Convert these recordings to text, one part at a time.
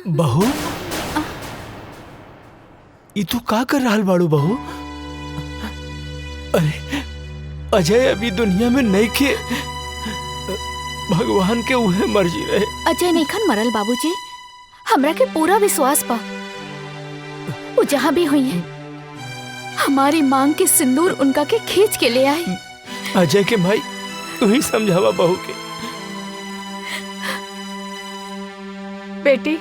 बहू, ई तू का कर रहल बाड़ू बहू? अरे अजय अभी दुनिया में नहीं खे, भगवान के उहे मर्जी रहे। अजय नईखन मरल बाबूजी, हमरा के पूरा विश्वास बा। वो जहाँ भी हुई है, हमारी मांग के सिंदूर उनका के खींच के ले आए। अजय के भाई तू ही समझावा बहू के। बेटी,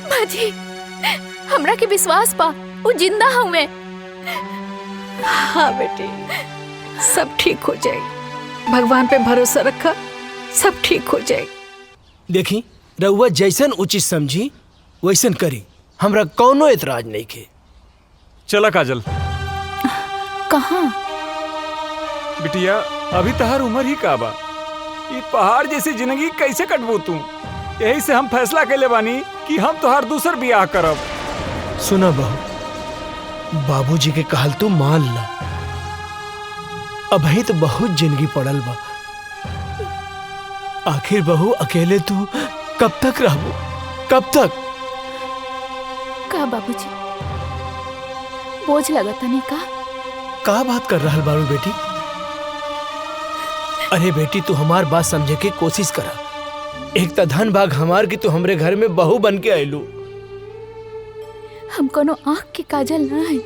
बाजी, हमरा के विश्वास बा, वो जिंदा हुए। हाँ बेटी, सब ठीक हो जाएगी। भगवान पे भरोसा रखा, सब ठीक हो जाएगी। देखी रउआ जैसन उचित समझी वैसन करी, हमरा कौनो एतराज नहीं के। चला काजल। कहाँ? बिटिया अभी तहार उम्र ही का बा, ये पहाड़ जैसी जिंदगी कैसे कटबू तू? यही से हम फैसला कैले बानी कि हम तोहार दूसर बियाह करब। सुना बहू, बाबूजी के कहल तू मान ला। अभी तो बहुत जिंदगी पड़ल बा। आखिर बहू अकेले तू कब तक रहबू? कब तक? का बाबूजी, बोझ लगता नहीं का? का बात कर रहल बारू बेटी? अरे बेटी तू हमार बात समझे के कोशिश करा। एक त धन भाग हमार की तू हमरे घर में बहू बन के आयलू। हम कोनो आँख के काजल ना है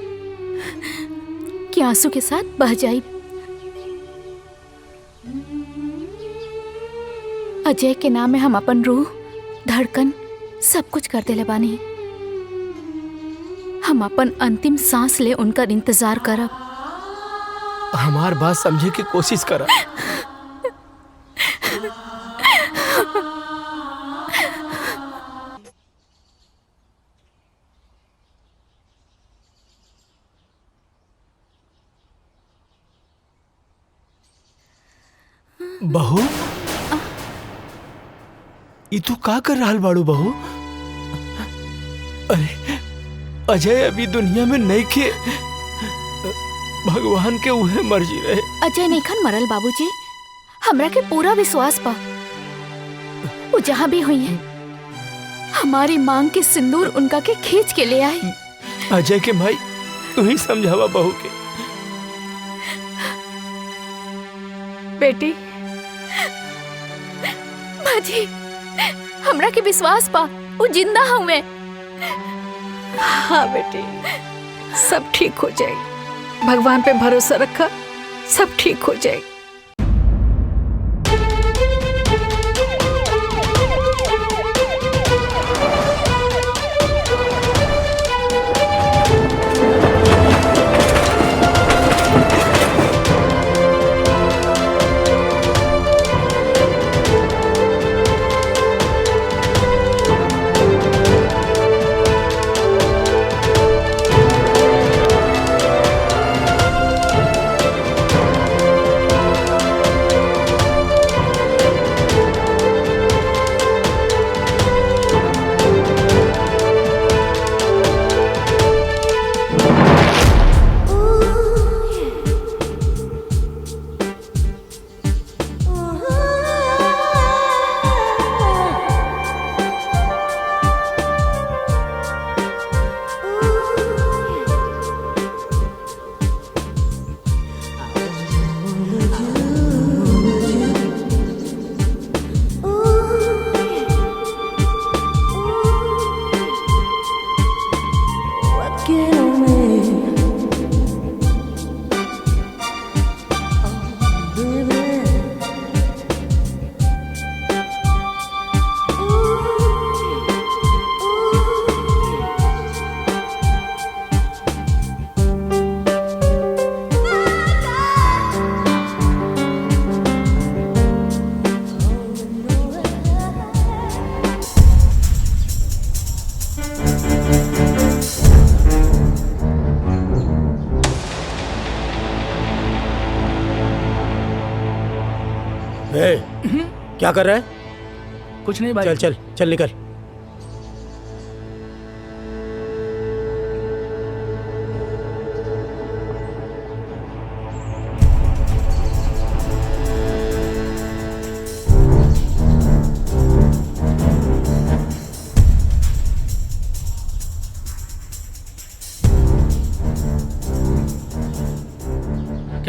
कि आंसू के साथ बह जाई। अजय के नाम में हम अपन रूह, धड़कन सब कुछ कर देले बानी। हम अपन अंतिम सांस ले उनका इंतजार करब। हमार बात समझे की कोशिश करा। बहू, ई तू का कर रहल बाड़ू बहू? अरे अजय अभी दुनिया में नहीं खे, भगवान के उहे मर्जी रहे। अजय नईखन मरल बाबूजी, हमरा के पूरा विश्वास बा। वो जहाँ भी हुई है, हमारी मांग के सिंदूर उनका के खींच के ले आए। अजय के भाई तू ही समझावा बहू के। बेटी, बाजी, हमरा के विश्वास बा, वो जिंदा हुए। हाँ बेटी, सब ठीक हो जाएगी। भगवान पे भरोसा रखा, सब ठीक हो जाएगी। क्या कर रहा है? कुछ नहीं भाई। चल चल चल निकल।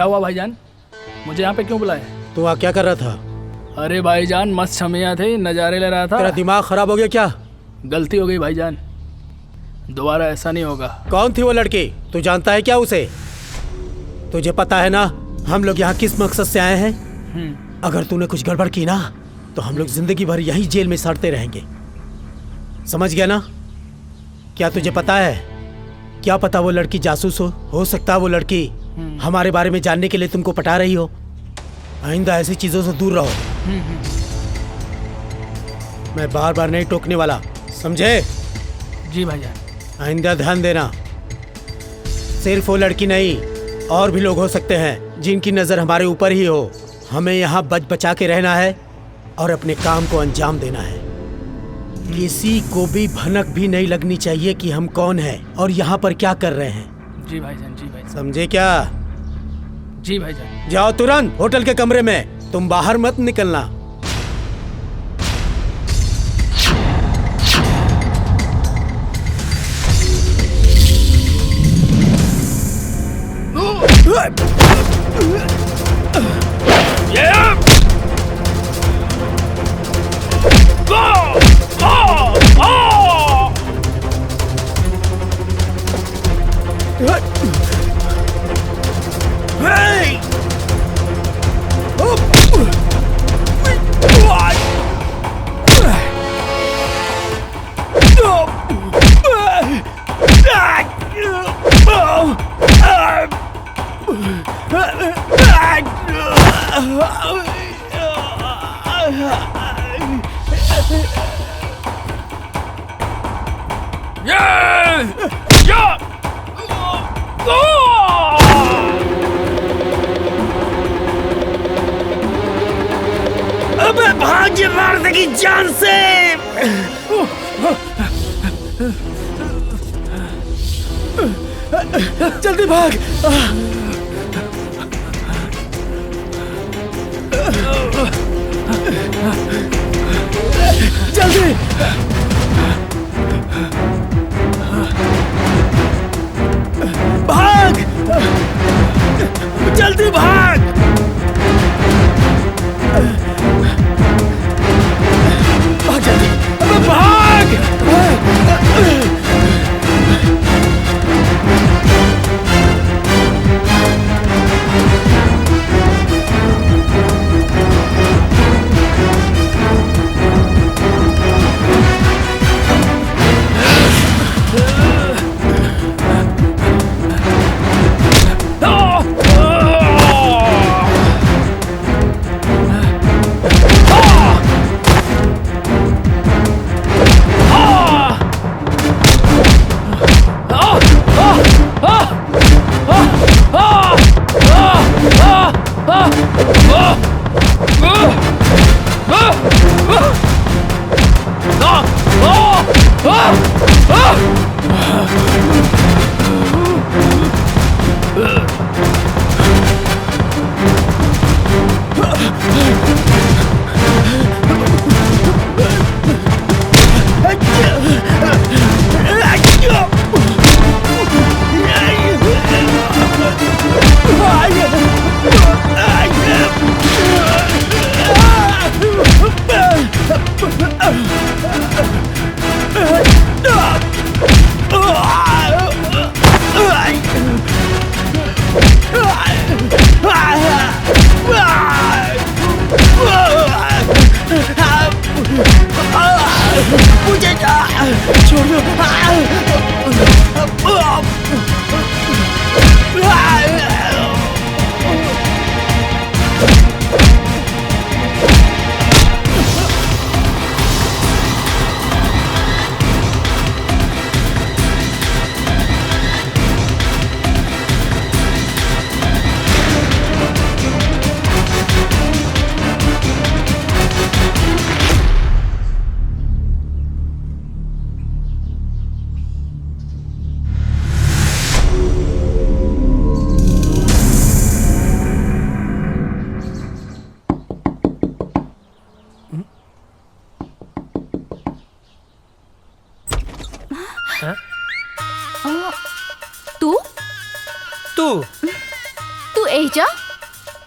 क्या हुआ भाईजान? मुझे यहाँ पे क्यों बुलाया? तू वहाँ क्या कर रहा था? अरे भाईजान मस्त छमिया थे, नज़ारे ले रहा तेरा था। दिमाग खराब हो गया क्या? गलती हो गई भाईजान, दोबारा ऐसा नहीं होगा। कौन थी वो लड़की? तू जानता है क्या उसे? तुझे पता है ना हम लोग यहाँ किस मकसद से आए हैं? अगर तूने कुछ गड़बड़ की ना तो हम लोग जिंदगी भर यहीं जेल में सड़ते रहेंगे, समझ गया ना? क्या तुझे पता है? क्या पता वो लड़की जासूस हो सकता है वो लड़की हमारे बारे में जानने के लिए तुमको पटा रही हो। आइंदा ऐसी चीजों से दूर रहो। मैं बार बार नहीं टोकने वाला, समझे? जी भाईजान। आइंदा ध्यान देना। सिर्फ वो लड़की नहीं, और भी लोग हो सकते हैं जिनकी नजर हमारे ऊपर ही हो। हमें यहाँ बच बचा के रहना है और अपने काम को अंजाम देना है। किसी को भी भनक भी नहीं लगनी चाहिए कि हम कौन हैं और यहाँ पर क्या कर रहे हैं। जी भाईजान, जी भाईजान। समझे क्या? जी भाईजान। जाओ तुरंत होटल के कमरे में, तुम बाहर मत निकलना। अबे भाग, ये मार देगी जान से। जल्दी भाग। जल्दी भाग, जल्दी भाग। भाग जल्दी, अबे भाग।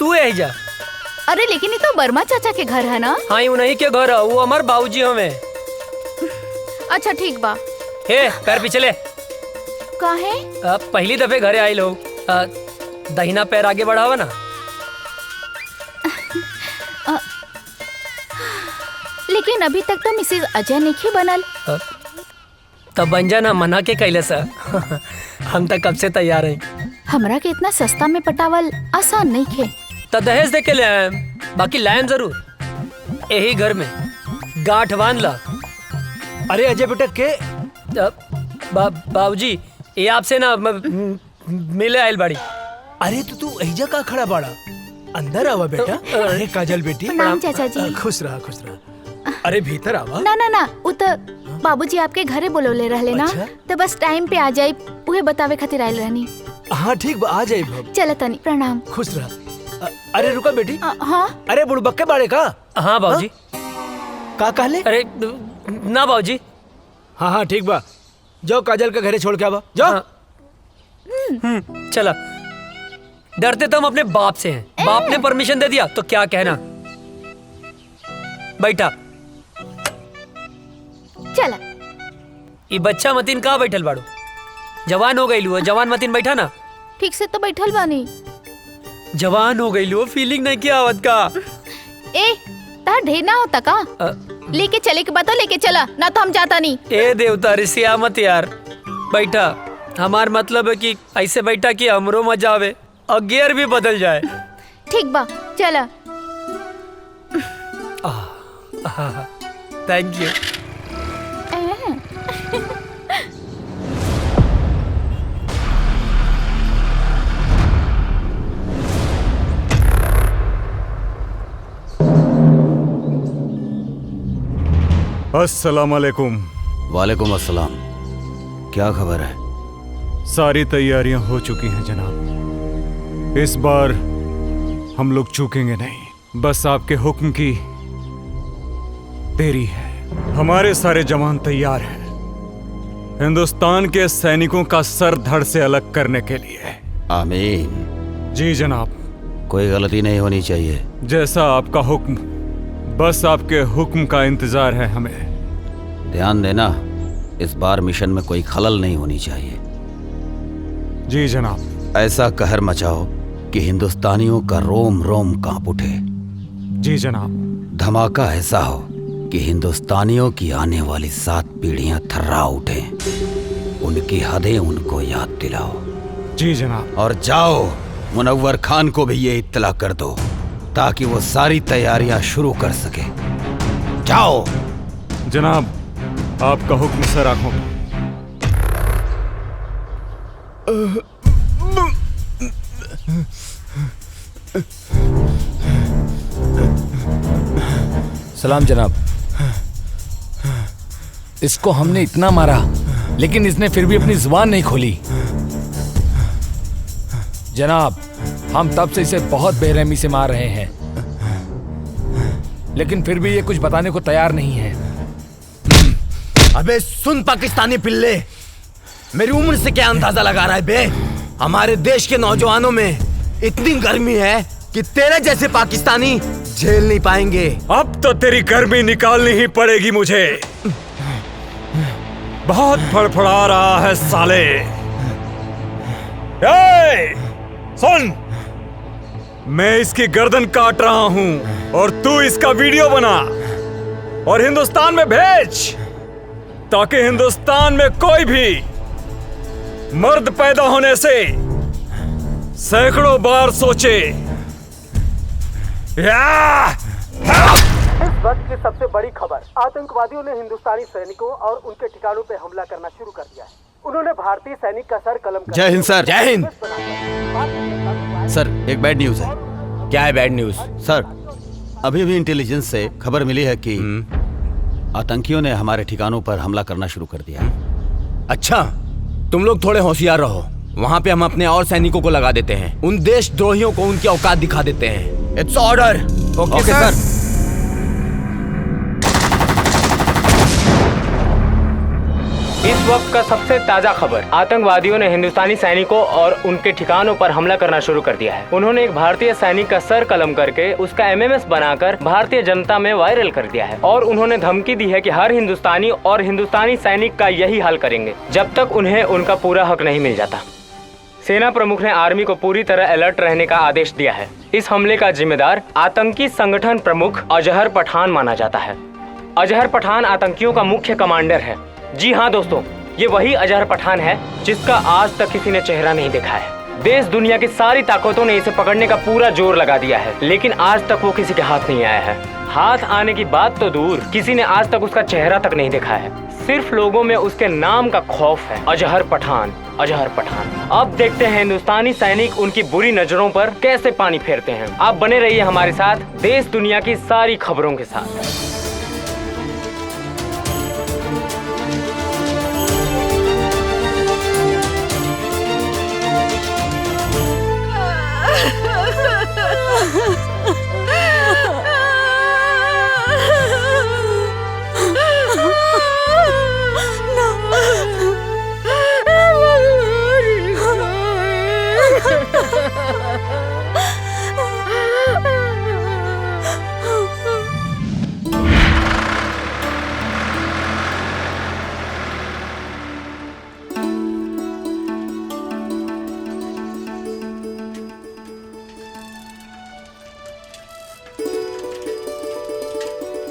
तू है जा। अरे लेकिन ये तो वर्मा चाचा के घर है ना। हाँ उन्हीं के घर है, वो हमार बाबूजी हमें। अच्छा ठीक बा। हे पैर पीछे ले। काहे? पहली दफे घरे आई लोग, दाहिना पैर आगे बढ़ावा ना। लेकिन अभी तक तो मिसेज अजय नहीं बनल। तब बन जाना, मना के कैले सा। हम तक कब से तैयार हैं। हमरा के इतना सस्ता में पटावल आसान नहीं खे। तो दहेज दे के ले आए, बाकी लायम जरूर। यही घर में गांठ बांध ला। अरे अजय बेटा के बाबूजी ये आपसे ना मिले आयल बाड़ी। अरे तो तू एजा का खड़ा बाड़ा, अंदर आवा बेटा। अरे काजल बेटी प्रणाम चाचा जी। खुश रहा खुश रहा। अरे भीतर आवा। ना ना ना, उ तो बाबूजी आपके घरे बोलौले रहले ना। अच्छा? तो बस टाइम पे आ जाई, उहे बतावे खातिर आइल रहनी। हाँ ठीक बा, आ जाए भब। चल तनी, प्रणाम। खुश रहा। अरे रुका बेटी। हाँ अरे बुड़बक्के बाड़े का। हाँ बाबूजी। का कहले? अरे ना बाबूजी। हाँ हाँ ठीक बा, जाओ काजल के घरे छोड़ के आवा जाओ। चला। डरते तो हम अपने बाप से हैं। बाप ने परमिशन दे दिया तो क्या कहना। बैठा। चला। ये बच्चा मतीन कहाँ बैठल बाड़ू? जवान हो गई लू, जवान मतीन बैठा ना। ठीक से तो बैठल बानी। जवान हो गई लू, फीलिंग नहीं किया आवत का। ए तार ढेर ना होता का? लेके चले के बता, लेके चला ना तो हम जाता नहीं। ए देवता रिसिया मत यार, बैठा। हमार मतलब है कि ऐसे बैठा कि हमरो मजा आवे और गियर भी बदल जाए। ठीक बा, चला। Thank you. अस्सलाम वालेकुम। वालेकुम अस्सलाम। क्या खबर है? सारी तैयारियां हो चुकी हैं जनाब। इस बार हम लोग चूकेंगे नहीं, बस आपके हुक्म की देरी है। हमारे सारे जवान तैयार हैं हिंदुस्तान के सैनिकों का सर धड़ से अलग करने के लिए। आमीन। जी जनाब। कोई गलती नहीं होनी चाहिए। जैसा आपका हुक्म, बस आपके हुक्म का इंतजार है हमें। ध्यान देना, इस बार मिशन में कोई खलल नहीं होनी चाहिए। जी जनाब। ऐसा कहर मचाओ कि हिंदुस्तानियों का रोम रोम कांप उठे। जी जनाब। धमाका ऐसा हो कि हिंदुस्तानियों की आने वाली 7 पीढ़ियां थर्रा उठें। उनकी हदें उनको याद दिलाओ। जी जनाब। और जाओ, मुनव्वर खान को भी ये इत्तला कर दो ताकि वो सारी तैयारियां शुरू कर सके। जाओ। जनाब, आपका हुक्म सर आंखों में। सलाम जनाब। इसको हमने इतना मारा लेकिन इसने फिर भी अपनी जुबान नहीं खोली। जनाब, हम तब से इसे बहुत बेरहमी से मार रहे हैं लेकिन फिर भी ये कुछ बताने को तैयार नहीं है। अबे सुन पाकिस्तानी पिल्ले, मेरी उम्र से क्या अंदाजा लगा रहा है बे? हमारे देश के नौजवानों में इतनी गर्मी है कि तेरे जैसे पाकिस्तानी झेल नहीं पाएंगे। अब तो तेरी गर्मी निकालनी ही पड़ेगी मुझे। बहुत फड़फड़ा रहा है साले। सुन, मैं इसकी गर्दन काट रहा हूं और तू इसका वीडियो बना और हिंदुस्तान में भेज ताकि हिंदुस्तान में कोई भी मर्द पैदा होने से सैकड़ों बार सोचे। इस वक्त की सबसे बड़ी खबर, आतंकवादियों ने हिंदुस्तानी सैनिकों और उनके ठिकानों पे हमला करना शुरू कर दिया है। उन्होंने भारतीय सैनिक का सर कलम कर जय हिंद सर। जय हिंद सर, एक बैड न्यूज है। क्या है बैड न्यूज? सर, अभी भी इंटेलिजेंस से खबर मिली है कि आतंकियों ने हमारे ठिकानों पर हमला करना शुरू कर दिया है। अच्छा, तुम लोग थोड़े होशियार रहो। वहाँ पे हम अपने और सैनिकों को लगा देते हैं। उन देशद्रोहियों को उनकी औकात दिखा देते हैं। It's order. ओके सर। इस वक्त का सबसे ताजा खबर, आतंकवादियों ने हिंदुस्तानी सैनिकों और उनके ठिकानों पर हमला करना शुरू कर दिया है। उन्होंने एक भारतीय सैनिक का सर कलम करके उसका एमएमएस बनाकर भारतीय जनता में वायरल कर दिया है और उन्होंने धमकी दी है कि हर हिंदुस्तानी और हिंदुस्तानी सैनिक का यही हाल करेंगे जब तक उन्हें उनका पूरा हक नहीं मिल जाता। सेना प्रमुख ने आर्मी को पूरी तरह अलर्ट रहने का आदेश दिया है। इस हमले का जिम्मेदार आतंकी संगठन प्रमुख अजहर पठान माना जाता है। अजहर पठान आतंकियों का मुख्य कमांडर है। जी हाँ दोस्तों, ये वही अजहर पठान है जिसका आज तक किसी ने चेहरा नहीं देखा है। देश दुनिया की सारी ताकतों ने इसे पकड़ने का पूरा जोर लगा दिया है, लेकिन आज तक वो किसी के हाथ नहीं आया है। हाथ आने की बात तो दूर, किसी ने आज तक उसका चेहरा तक नहीं देखा है। सिर्फ लोगों में उसके नाम का खौफ है, अजहर पठान, अजहर पठान। अब देखते हैं हिंदुस्तानी सैनिक उनकी बुरी नजरों पर कैसे पानी फेरते हैं। आप बने रहिए हमारे साथ देश दुनिया की सारी खबरों के साथ।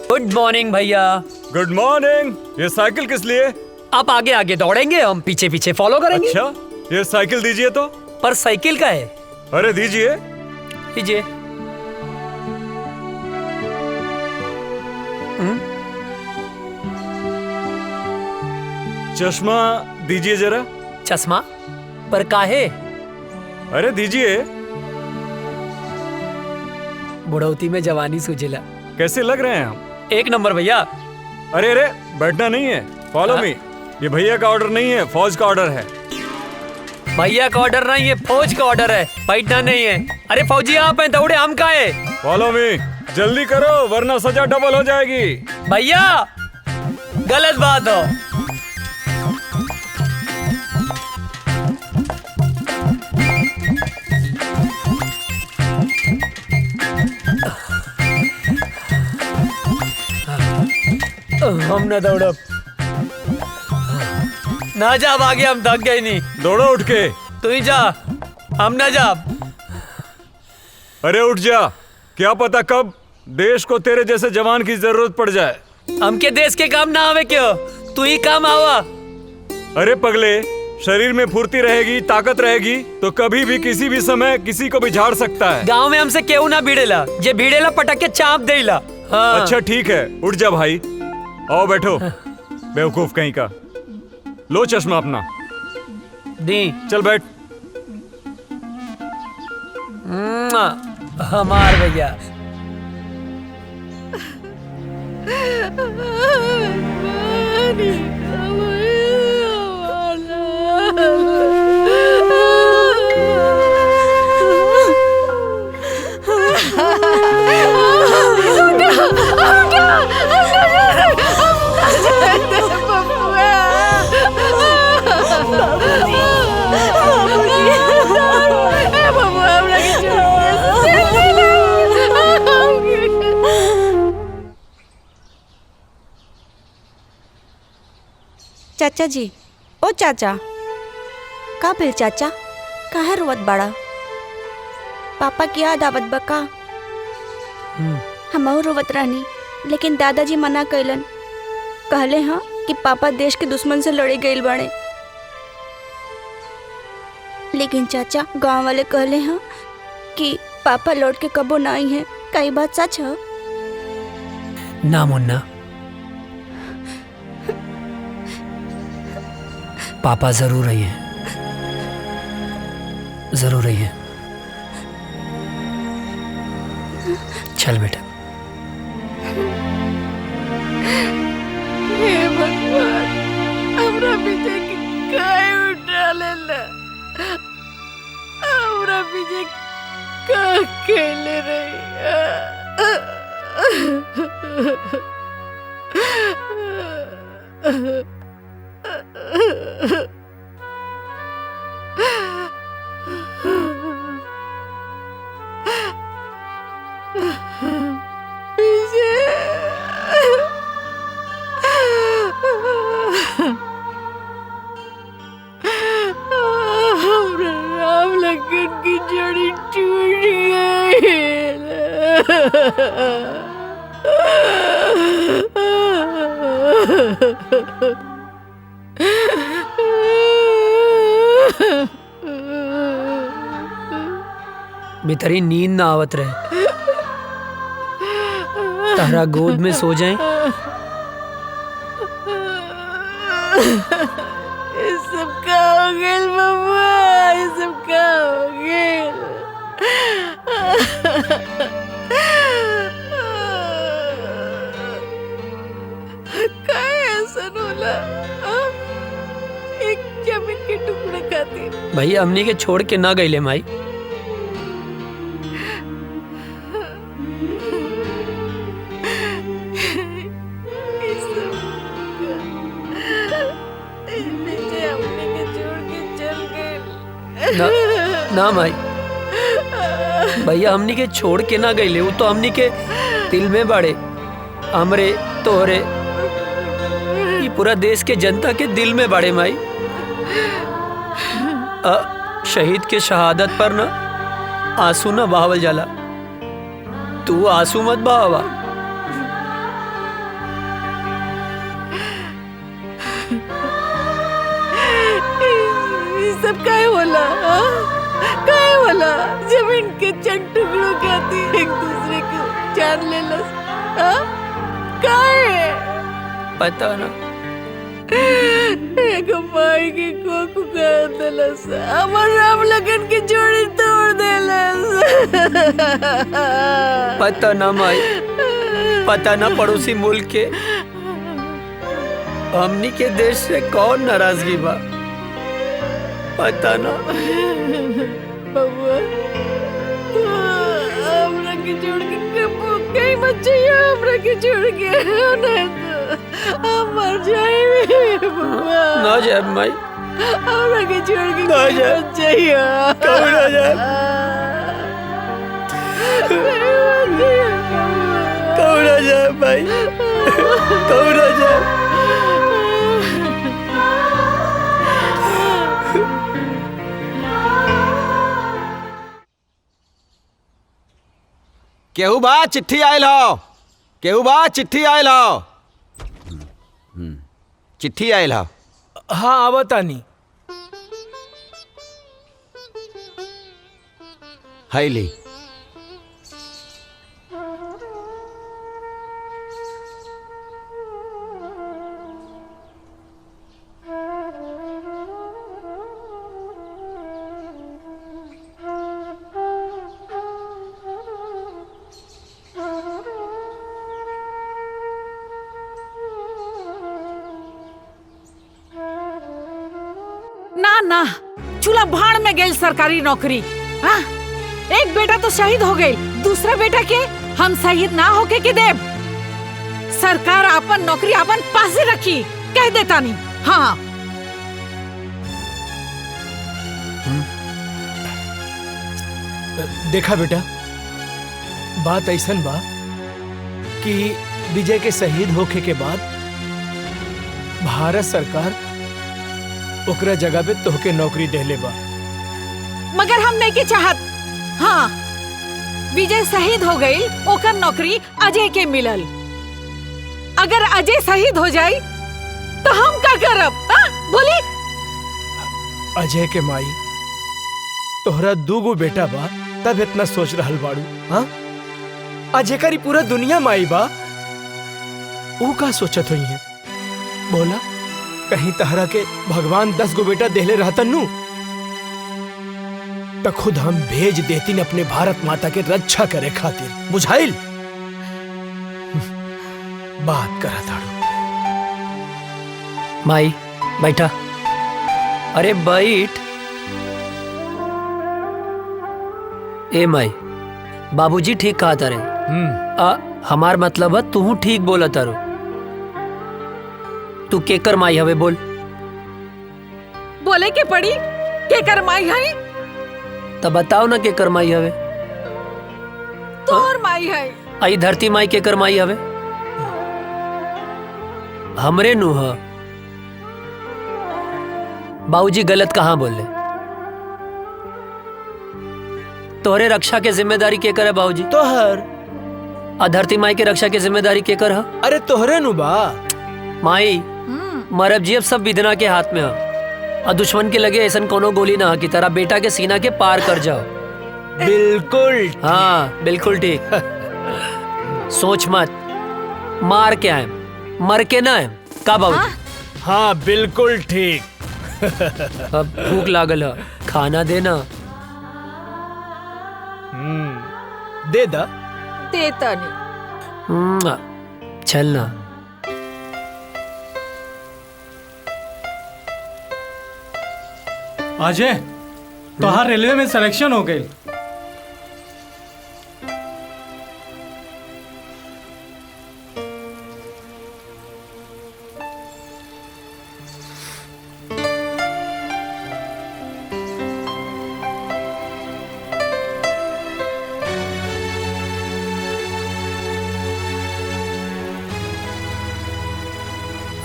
गुड मॉर्निंग भैया। Good morning. ये साइकिल किस लिए? आप आगे आगे दौड़ेंगे, हम पीछे पीछे फॉलो करेंगे। अच्छा, ये साइकिल दीजिए तो। पर साइकिल का है। अरे दीजिए। दीजिए। चश्मा दीजिए जरा। चश्मा? पर काहे? अरे दीजिए। बुढ़ौती में जवानी सूझेला। कैसे लग रहे हैं हम? एक नंबर भैया। अरे अरे, बैठना नहीं है, फॉलो मी। ये भैया का ऑर्डर नहीं है, फौज का ऑर्डर है। भैया का ऑर्डर नहीं है, फौज का ऑर्डर है, बैठना नहीं है। अरे फौजी आप हैं, दौड़े हम का है। फॉलो मी, जल्दी करो वरना सजा डबल हो जाएगी। भैया गलत बात हो। हम न दौड़ब ना, जा आगे, हम थक गए नहीं। दौड़ो उठ के। तू ही जा, हम ना जा। अरे उठ जा, क्या पता कब देश को तेरे जैसे जवान की जरूरत पड़ जाए। हमके देश के काम ना आवे क्यों, तू ही काम आवा। अरे पगले, शरीर में फुर्ती रहेगी, ताकत रहेगी तो कभी भी किसी भी समय किसी को भी झाड़ सकता है। गांव में हमसे क्यों ना भिड़ेला, जे भिड़ेला पटक के चाप देला। हाँ। अच्छा ठीक है, उठ जा भाई, आओ बैठो। बेवकूफ कहीं का। लो चश्मा अपना दी। चल बैठ। हमार भैया। चाचा जी, ओ चाचा, का भेल चाचा, काहे रोवत बाड़ा? पापा की याद आवत बा का? हमहू रोवत रहनी, लेकिन दादाजी मना कैलन। कहले हाँ कि पापा देश के दुश्मन से लड़े गईल बाड़े। लेकिन चाचा, गांव वाले कहले हाँ कि पापा लौट के कबो ना आई हैं। का ई बात सच है? ना मुन्ना, पापा जरूर आई हैं, जरूर आई हैं। चल बेटा। हे भगवान, हमरा पीछे काहे उठा लेला? हमरा पीछे का खेले रही? राम लखन की जड़ी टूट बेतरी नींद ना आवत रहे, तारा गोद में सो जाए। ये सब का हो गेल बबुआ, ये सब का हो गेल। काय ऐसा होला? एक जमीन के टुकड़े खातिर भैया हमनी के छोड़ के ना गईले माई। ना, ना माई, भैया हमनी के छोड़ के ना गईले, वो तो हमनी के दिल में बाड़े। हमरे तोहरे ये पूरा देश के जनता के दिल में बाड़े माई। शहीद के शहादत पर ना आंसू ना बहावल जाला, तू आंसू मत बहावा। सब काय होला? काय होला? जमीन के चंद टुकड़ों खाती एक दूसरे को जान लेलस। काय पता ना, एक माई के कोकू कर देलस, हमर राम लगन की जोड़ी तोड़ देलस। पता ना माई, पता ना पड़ोसी मुल्क के हमनी के देश से कौन नाराजगी बा, पता ना। बबुआ हमरा के छोड़ के कहीं मत जाइए, हमरा के छोड़ के नहीं तो हम मर जाएंगे बबुआ। ना जाए माई, हमरा के छोड़ के ना जाए, मत जाइए। कहीं ना जाए, कहीं ना जाए भाई, कहीं ना जाए। केहू बा चिट्ठी आयल हो, केहू बा चिट्ठी आयल हो, चिट्ठी आयल हो। हाँ आवतानी। हाय ली। ना ना, चूल्हा भाड़ में गई सरकारी नौकरी। हाँ? एक बेटा तो शहीद हो गई, दूसरा बेटा के हम शहीद ना होके के देव। सरकार अपन नौकरी अपन पासे रखी, कह देता नहीं। हाँ देखा बेटा, बात ऐसन बा कि विजय के शहीद होखे के बाद भारत सरकार ओकरा जगह पे तोहके नौकरी देले बा। मगर हम नहीं के चाहत। हाँ, विजय शहीद हो गई, ओकर नौकरी अजय के मिलल। अगर अजय शहीद हो जाए तो हम क्या करब? बोली। अजय के माई, तोहरा दूगो बेटा बा, तब इतना सोच रहल बाड़ू। हाँ, अजय करी पूरा दुनिया माई बा, वो का सोचत हुई है? बोला, कहीं तहरा के भगवान 10 गो बेटा देले रहतन नु तो खुद हम भेज देती अपने भारत माता के रक्षा करे खातिर। बुझाइल? बात करा ताड़ू। माई बैठा। अरे बैठ। ए माई, बाबूजी ठीक कहा तारे। हमार मतलब है तू ठीक बोला तारो। तू केकर माई हवे बोल? बोले के पड़ी केकर माई है? तब बताओ ना केकर माई हवे। तोर माई है। आई धरती माई के कर माई हवे हमरे नु ह। बाबूजी गलत कहाँ बोले? तोहरे रक्षा के जिम्मेदारी के कर है बाबूजी? तोहर। आ धरती माई के रक्षा के जिम्मेदारी के कर है? अरे तोहरे नु बा। माई मरब जी अब सब विधना के हाथ में है। और दुश्मन के लगे ऐसा कोनो गोली ना कि तेरा बेटा के सीना के पार कर जाओ। बिल्कुल। हाँ बिल्कुल ठीक। सोच मत, मार के आए मर के ना आए का बाबूजी? हाँ बिल्कुल ठीक। अब भूख लागल है, खाना देना। दे दा। देता नहीं। चलना। अजय तोहार रेलवे में सिलेक्शन हो गई।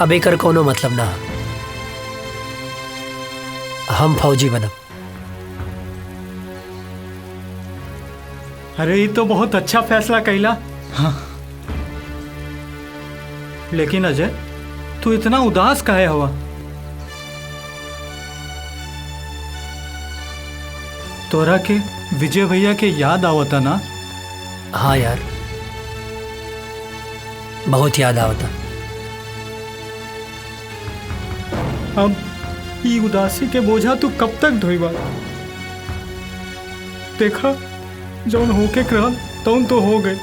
अब एकर कोनो मतलब ना। हम फौजी बनब। अरे ये तो बहुत अच्छा फैसला कैला। हाँ। लेकिन अजय तू इतना उदास काहे हुआ? तोरा के विजय भैया के याद आवता ना? हाँ यार बहुत याद आवता। अब ये उदासी के बोझा तू कब तक ढोईबा? देखा जौन होके रहल तौन तो हो गए।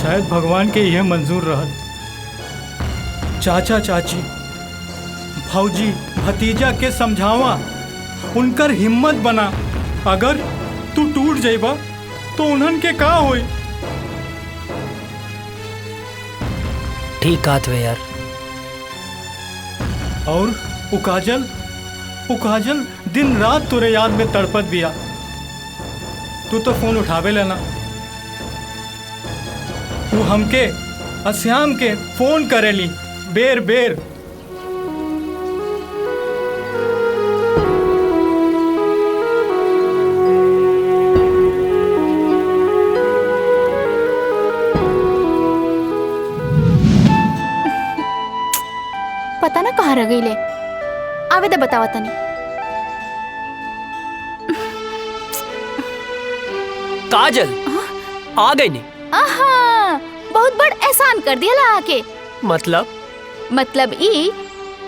शायद भगवान के यह मंजूर रहल। चाचा चाची भौजी भतीजा के समझावा, उनकर हिम्मत बना। अगर तू टूट जाइबा तो उन्हन के का होई? ठीक कहत वे यार। और वो काजल दिन रात तुरे याद में तड़पत बिया। तू तो फोन उठावे लेना। तू हमके अश्याम के फोन करेली बेर बेर। पता ना कहाँ रह गई ले। आवे दे बतावा तनी। काजल आ गई नहीं? आहा बहुत बड़ एहसान कर दिया ला आके। मतलब ई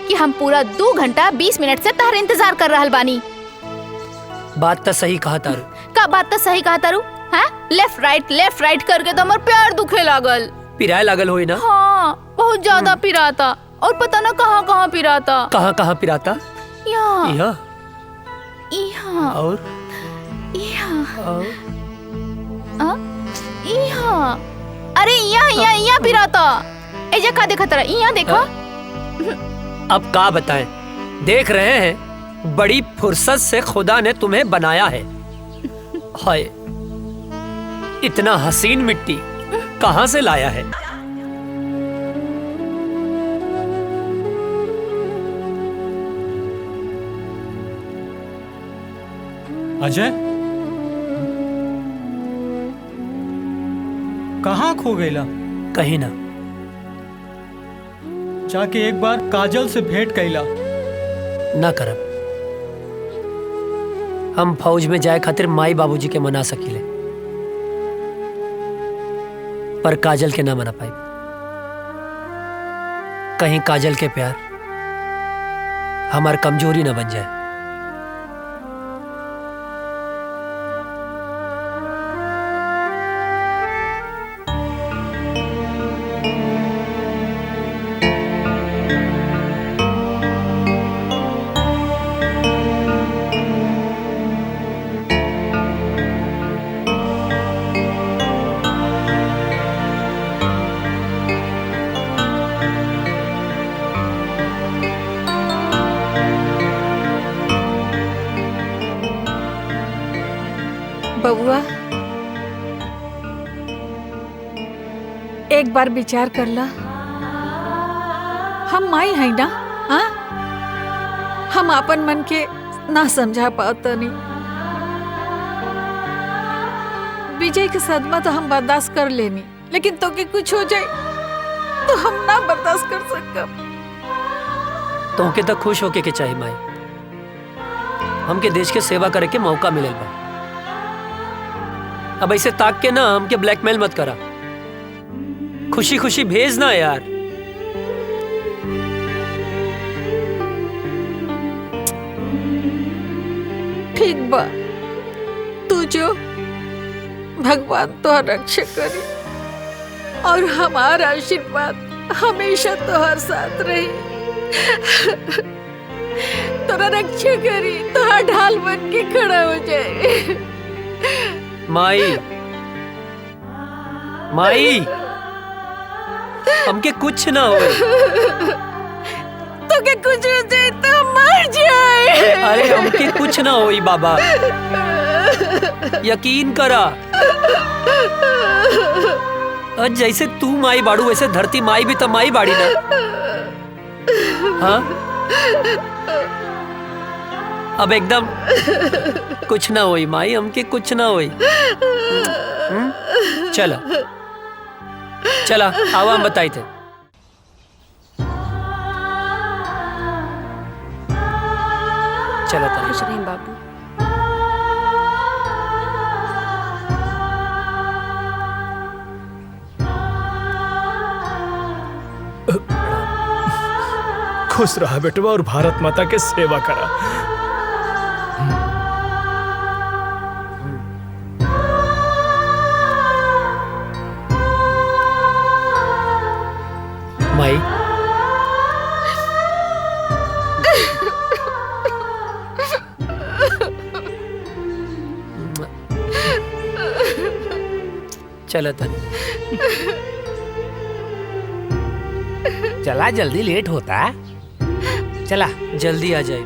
कि हम पूरा 2 घंटा 20 मिनट से तार इंतजार कर रहल बानी। बात तो सही कहा तारू। का बात तो सही कहा तारू? हाँ लेफ्ट राइट करके तो हमार पैर दुखे लागल। पिराए लागल होई ना? हाँ बहुत ज्यादा पिराता। और पता ना कहाँ कहाँ पिराता। कहाँ पिराता? यहाँ यहाँ और यहाँ। अरे यहाँ पिराता। एजा का देखा तेरा? यहाँ देखा। अब का बताएं? देख रहे हैं बड़ी फुर्सत से खुदा ने तुम्हें बनाया है। हाय इतना हसीन मिट्टी कहाँ से लाया है? अजय कहाँ खो गईला? कहीं ना। जाके एक बार काजल से भेंट कैला। ना करब। हम फौज में जाए खातिर माई बाबूजी के मना सकीले, पर काजल के ना मना पाई। कहीं काजल के प्यार हमार कमजोरी ना बन जाए। बबुआ एक बार विचार कर ला, हम माई है ना, हाँ? हम अपन मन के ना समझा पाता नहीं। विजय के सदमा तो हम बर्दाश्त कर लेनी, लेकिन तो के कुछ हो जाए तो हम ना बर्दाश्त कर सकब। तो के तक खुश होके के चाहिए माई, हमके देश के सेवा करे के मौका मिलल बा। अब ऐसे ताक के ना हमके ब्लैकमेल मत करा, खुशी खुशी भेज ना यार। ठीक बा, तू जो भगवान तो रक्षा करी और हमारा आशीर्वाद हमेशा तोहर साथ रही। तोरा रक्षा करी, तोहर ढाल बन के खड़ा हो जाए। माई माई, हमके कुछ ना हो। तो के कुछ हो जाए तो मर जाए। अरे हमके कुछ ना होई बाबा, यकीन करा। और जैसे तू माई बाड़ू वैसे धरती माई भी तो माई बाड़ी ना, हाँ? अब एकदम कुछ ना होई माई, हमके कुछ ना होई। चला चला, आवा हम बताई थे। चला था खुश रहीं बाबू। खुश रहा बेटवा और भारत माता के सेवा करा। माई, चला था। चला जल्दी, लेट होता। चला जल्दी आ जाए।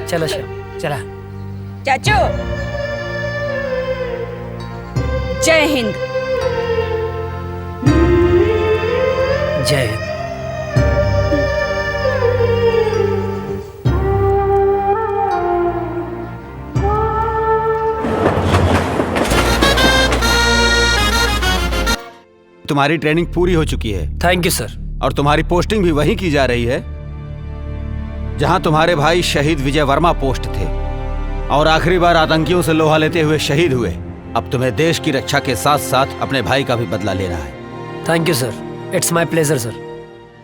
चला श्याम, चला। चाचू, जय हिंद। जय हिंद। तुम्हारी ट्रेनिंग पूरी हो चुकी है। थैंक यू सर। और तुम्हारी पोस्टिंग भी वहीं की जा रही है जहां तुम्हारे भाई शहीद विजय वर्मा पोस्ट थे और आखिरी बार आतंकियों से लोहा लेते हुए शहीद हुए। अब तुम्हें देश की रक्षा के साथ साथ अपने भाई का भी बदला लेना है। Thank you sir, it's my pleasure sir.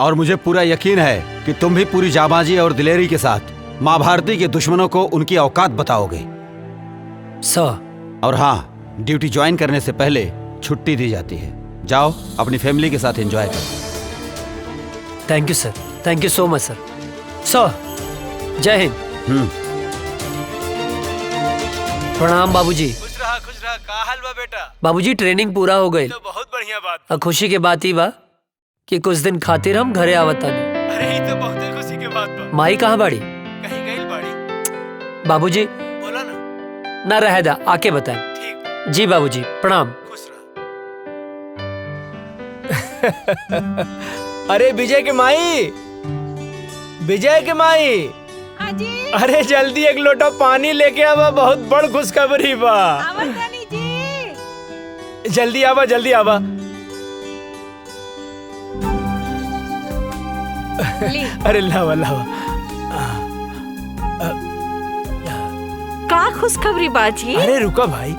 और मुझे पूरा यकीन है कि तुम भी पूरी जाबाजी और दिलेरी के साथ माँ भारती के दुश्मनों को उनकी औकात बताओगे सर। और हाँ, ड्यूटी ज्वाइन करने से पहले छुट्टी दी जाती है। जाओ अपनी फैमिली के साथ एंजॉय करो। Thank you sir, thank you so much सर। सर, जय हिंद। प्रणाम बाबूजी। खुश रहा, का हाल बा बेटा? बाबूजी ट्रेनिंग पूरा हो गई तो बहुत बढ़िया बात। और खुशी के बात ही बा कि कुछ दिन खातिर हम घरे आवतानी। अरे ये तो बहुत खुशी के बात बा। माई कहाँ बाड़ी? कहीं गई बाड़ी। बाबूजी बोला ना। ना रह दा, आके बताएं। ठीक। जी बाबूजी, प्रणाम। खुश रहा। अरे विजय के माई, विजय के माई। हाजी। अरे जल्दी एक लोटा पानी लेके आवा, बहुत बड़ खुशखबरी बा। जी। जल्दी आवा, जल्दी आवा। अरे लावा लावा। का खुशखबरी बाजी? अरे रुका भाई,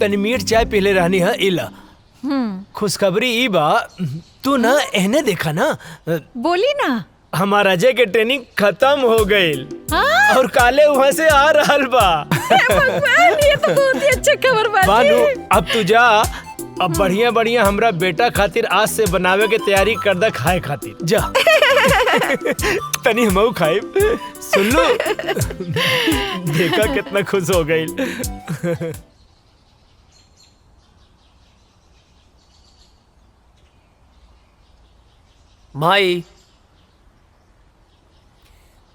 तनी मीठ चाय पीले रहनी है। इला खुशखबरी ई बा, तू ना एहने देखा ना। बोली ना। हमारा अजय के ट्रेनिंग खत्म हो गई हाँ? और काले वहाँ से आ रहल बा। भगवान, ये तो बहुत ही अच्छा खबर बाजी। बानू, अब तू जा, अब बढ़िया बढ़िया हमरा बेटा खातिर आज से बनावे के तैयारी कर दा, खाए खातिर जा। तनी हमहू खाए। सुन लो, देखा कितना खुश हो गई।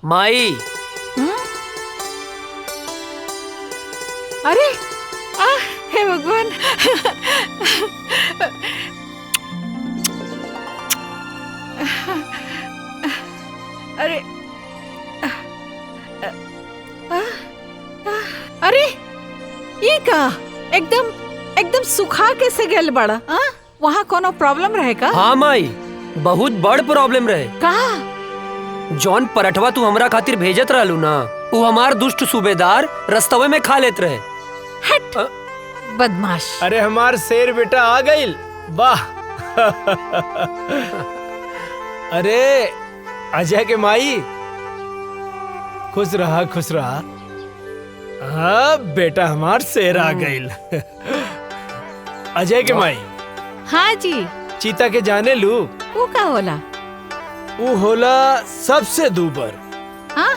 माई। अरे हे भगवान। अरे अरे ये का एकदम सुखा कैसे गेल बड़ा? वहाँ कोनो प्रॉब्लम रहे का? हाँ माई, बहुत बड़ प्रॉब्लम रहे। का? जॉन पराठवा तू हमरा खातिर भेजत रहलू ना, वो हमार दुष्ट सूबेदार रस्तवे में खा लेत रहे। हट बदमाश। अरे हमार शेर बेटा आ गइल। वाह। अरे अजय के माई, खुश रहा खुश रहा। हाँ बेटा हमार शेर आ गइल। अजय के माई। हाँ जी। चीता के जाने लू? वो का होला? वो होला सबसे दूबर। हाँ?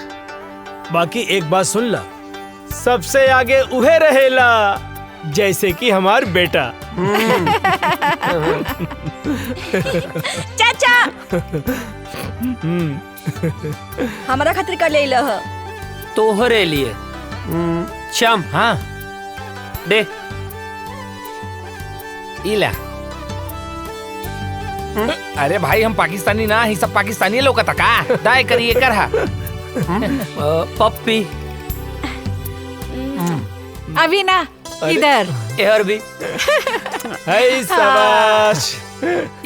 बाकी एक बात सुन ला, सबसे आगे उहे रहेला, जैसे कि हमार बेटा। चाचा हमारा खातिर कर ले लह। तोहरे लिए। श्याम। हाँ दे। इला। अरे भाई हम पाकिस्तानी ना, ही सब पाकिस्तानी लोग का का दाय करिए कर हा। पप्पी। अभी ना इधर। एहर भी। हाय शाबाश।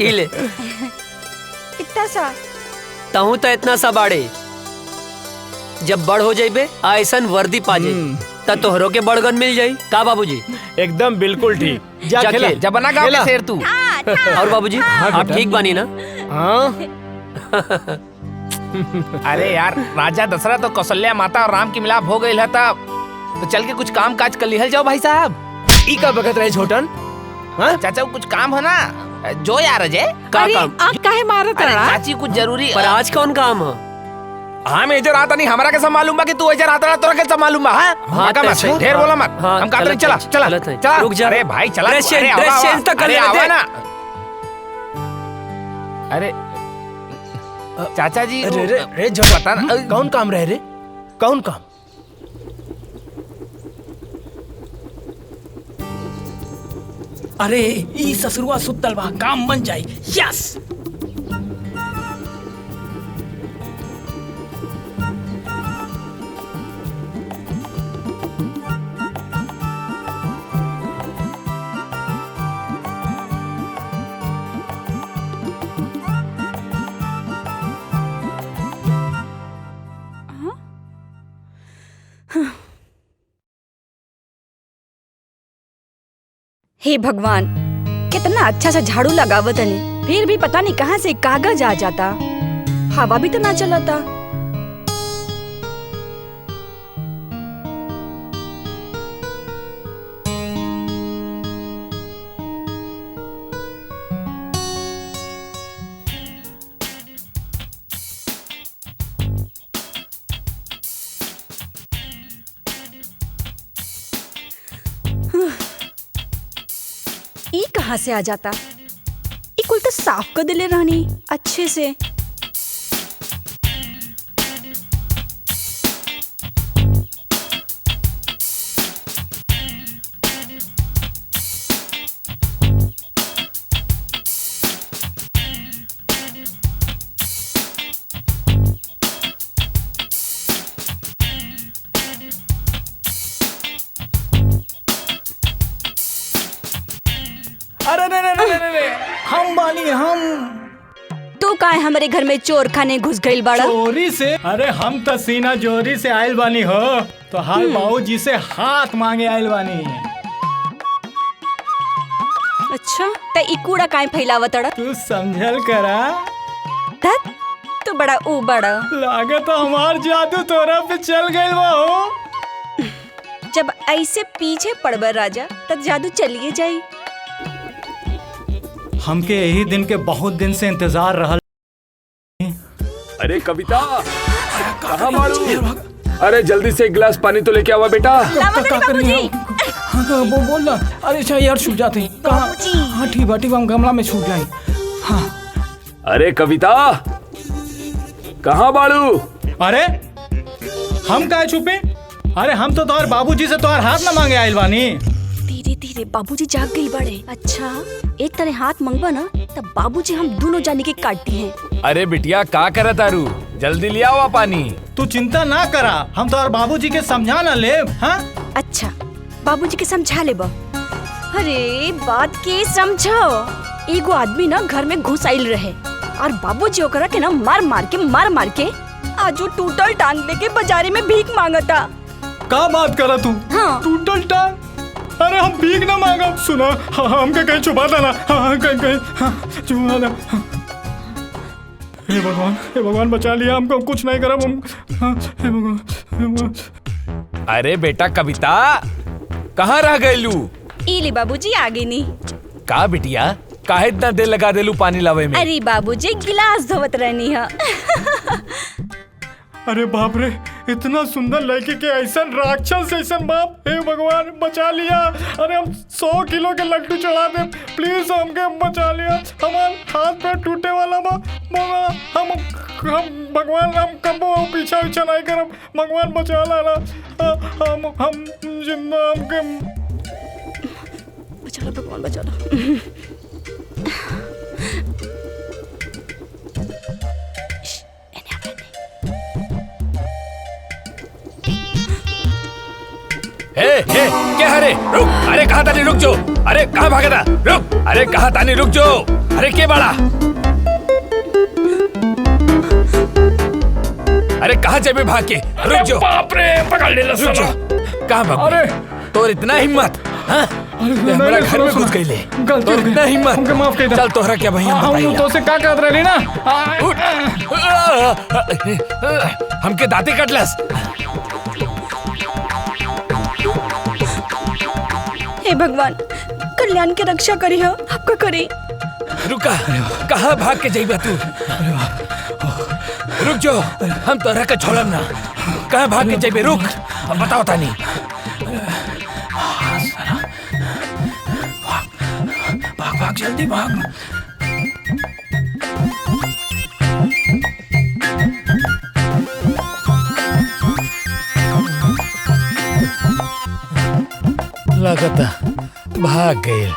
इले। कितना सा? तहु तो इतना सा बाड़े। जब बड़ हो जाइबे ऐसन वर्दी पाजे त तोहरो के बड़गन मिल जाई का बाबूजी? एकदम बिल्कुल ठीक। जा खेला। जब बना गाँव के शेर तू। और बाबूजी आप ठीक बानी ना? हाँ। अरे यार, राजा दशरथ और कौशल्या माता और राम की मिलाप हो गई है तब तो चल के कुछ काम काज कर लिहल जाओ भाई साहब। ई का बगत रहे छोटन? हाँ चाचा कुछ काम हो ना, जो यार अजय का काम? आप काहे मारत अरे रहा? चाची कुछ जरूरी। पर आज कौन काम है? हाँ मैं इधर आता नहीं, हमारा कैसा मालूम बा कि तू इधर आता तोरा कैसा मालूम बा? हाँ तो ढेर बोला मत। हाँ, हम कहते चला चला चला। रुक जा। अरे भाई चला। ड्रेस चेंज तक कर ले आवा ना। अरे चाचा जी रे रे रे जो पता ना कौन काम रहे रे? कौन काम? अरे ई ससुरवा सुतल बा, काम बन जाई। यस। हे भगवान, कितना अच्छा सा झाड़ू लगावत हनी, फिर भी पता नहीं कहाँ से कागज आ जाता। हवा भी तो ना चलता। ई कहाँ से आ जाता? ई कुल तो साफ कर दिले रहनी अच्छे से। अरे रे, हम बानी हम। तू काहे हमारे घर में चोर खाने घुस गइल बाड़ा? चोरी से? अरे हम तो सीना जोरी से आयल बानी हो, तो हाल बाबूजी से हाथ मांगे आयल बानी। अच्छा त ई कूड़ा काहे फैलावत अड़ा? तू समझल करा। धत, तू बड़ा ऊ बड़ा। लागत हमार जादू तोरा पे चल गइल बा हो। जब ऐसे पीछे पड़ब राजा तब जादू चलिए जाई। हमके यही दिन के बहुत दिन से इंतजार रहल। अरे कविता कहाँ मारू? अरे जल्दी से एक गिलास पानी तो लेके आवा बेटा। हाँ बोल ना। अरे अच्छा यार छूट जाते हैं। हाँ ठीक है हम गमला में छूट जाए। हाँ अरे कविता कहाँ बाड़ू? अरे हम काहे छुपे? अरे हम तो तुम्हारे बाबूजी से तुम्हारे हाथ ना मांगे आइल बानी। धीरे धीरे बाबूजी जाग गई बड़े। अच्छा एक तरह हाथ मंगवा ना तब बाबूजी हम दोनों जाने के काटती हैं। अरे बिटिया का करे तारू, जल्दी ले आओ पानी। तू चिंता ना करा, हम तुम्हारे बाबूजी के समझा ना ले। हाँ अच्छा बाबूजी के समझा ले बा। अरे बात के समझो। एगो आदमी ना घर में घुस आइल रहे और बाबूजी ओकरा के ना मार मार के आज वो टूटल टांग लेके बाजारे में भीख मांगता। का बात करा तू? हाँ। टूटल टांग? अरे हम भीख ना मांगा। सुना हमके कहीं छुपा देना। कहीं छुपा देना। हे भगवान बचा लिया हमको, कुछ नहीं करा हम। हे भगवान। अरे बेटा कविता कहाँ रह गयलू? इले बाबूजी आगे नहीं। का बिटिया काहे इतना देर लगा देलू पानी लावे में? अरे बाबूजी गिलास धोवत रहनी है। अरे बाप रे, इतना सुंदर लड़की के ऐसा राक्षस ऐसा बाप। हे भगवान बचा लिया। अरे हम 100 किलो के लड्डू चढ़ा दे, प्लीज हमके बचा लिया। हमारे हाथ पे टूटे वाला बा। हम भगवान हम कबो पीछा नहीं करब। भगवान बचा लाना। हम जिंदा हमके बचा लो भगवान बचा लो। क्या हरे रुक। अरे कहाँ तानी रुक जो। अरे कहाँ भागे था रुक। अरे कहाँ तानी रुक जो। अरे के बड़ा। अरे कहाँ जाबे भाग के रुक जो। बाप रे पकड़ ले रुक जो। कहाँ भाग? अरे तोर इतना हिम्मत? हाँ हमारा घर में घुस गई ले। तोर इतना हिम्मत? हमके माफ कर दे। चल तोहरा क्या भैया हम तो से का कहत रही ना। हमके दांते कटलस। हे भगवान कल्याण की रक्षा करी हो, आपका करी। रुका कहाँ भाग के जाइबा तू? रुक जो, हम तोहरा के छोड़म ना। कहाँ भाग के जाइबे? रुक बताओ तानी। भाग भाग जल्दी भाग। लगता भाग गए।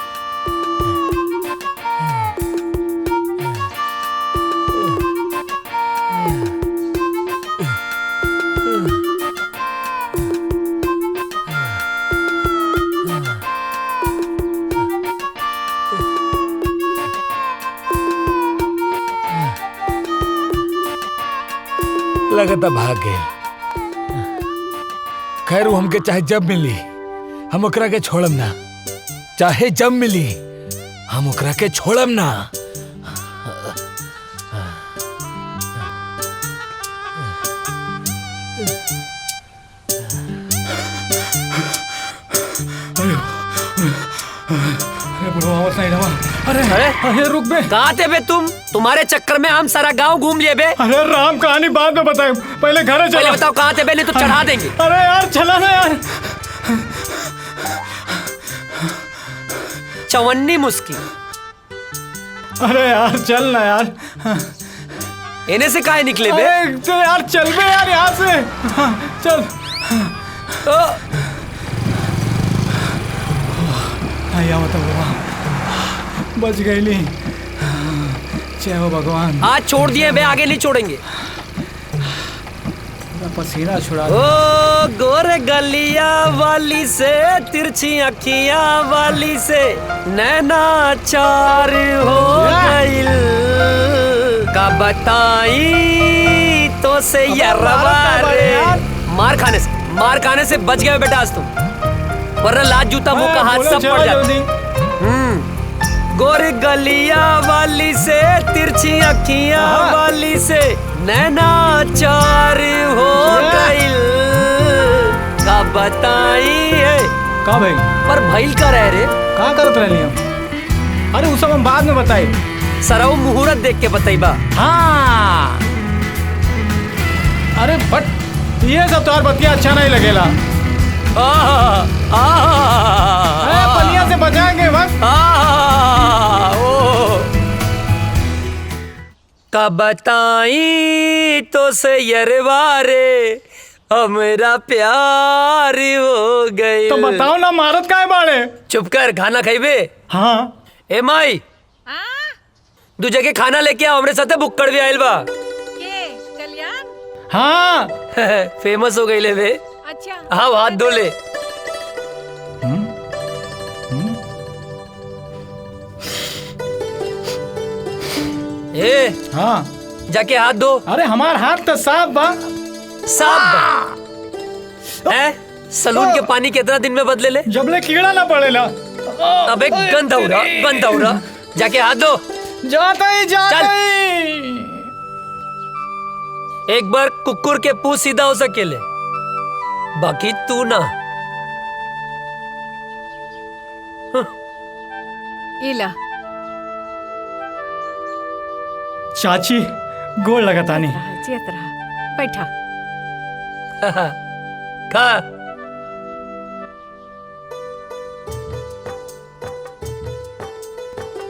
लगता भाग गए। खैर वो हमके चाहे जब मिली हम ओकरा के छोड़म ना। चाहे जब मिली हम ओकरा के छोड़म ना। अरे रुक बे। कहाँ थे बे तुम? तुम्हारे चक्कर में हम सारा गांव घूम लिए बे। अरे राम कहानी बाद में बताए, पहले घर चलो। पहले बताओ कहाँ थे बे, नहीं तो चढ़ा देंगे। अरे यार चला ना यार। चवन्नी मुस्की। अरे यार चल ना यार। इन्हें से काहे निकले बे? चल यार चल बे यार यहाँ से। चल आया मतलब बच गई ली। जय हो भगवान। आज छोड़ दिए बे, आगे नहीं छोड़ेंगे। पसीना छुड़ा। ओ गोरे गलिया वाली से, तिरछी अखियां वाली से नैना चार हो गइल। का बताई तो से यरवा रे। मार खाने से बच गए बेटा आज तुम, वरना लात जूता मुंह का हाथ सब पड़ जाता। गोरी गलिया वाली से, तिरछी अखियां वाली से नैना चार हो गइल। का बताई है का भाई? पर भइल का रह रे का करत रहली हम? अरे वो सब हम बाद में बताई। सरऊ मुहूर्त देख के बताइबा। हाँ अरे बट ये सब तोहार बतिया अच्छा नहीं लगेला। पनिया से बचाएंगे बस। का बताई तो से यरवा रे, मेरा प्यार हो गए। तो बताओ ना मारत काहे बाड़े? चुप कर, खाना खाइबे? हाँ। ए माई, दूजे के खाना लेके आओ, हमरे साथे बुक्कड़ भी आइल बा। कल्याण? हाँ। फेमस हो गई ले बे। अच्छा। हाँ, हाथ धो ले। ए, हाँ, जाके हाथ धो। अरे हमार हाथ तो साफ बा। साफ बा? सलून के पानी कितना दिन में बदले ले? जबले कीड़ा ना पड़ेला। अबे गंदा हो रहा, जाके हाथ धो। जाता ही। एक बार कुकुर के पूंछ सीधा हो सकेले, बाकी तू ना। इला चाची गोड़ लगातानी। चेत रहा, बैठा। खा।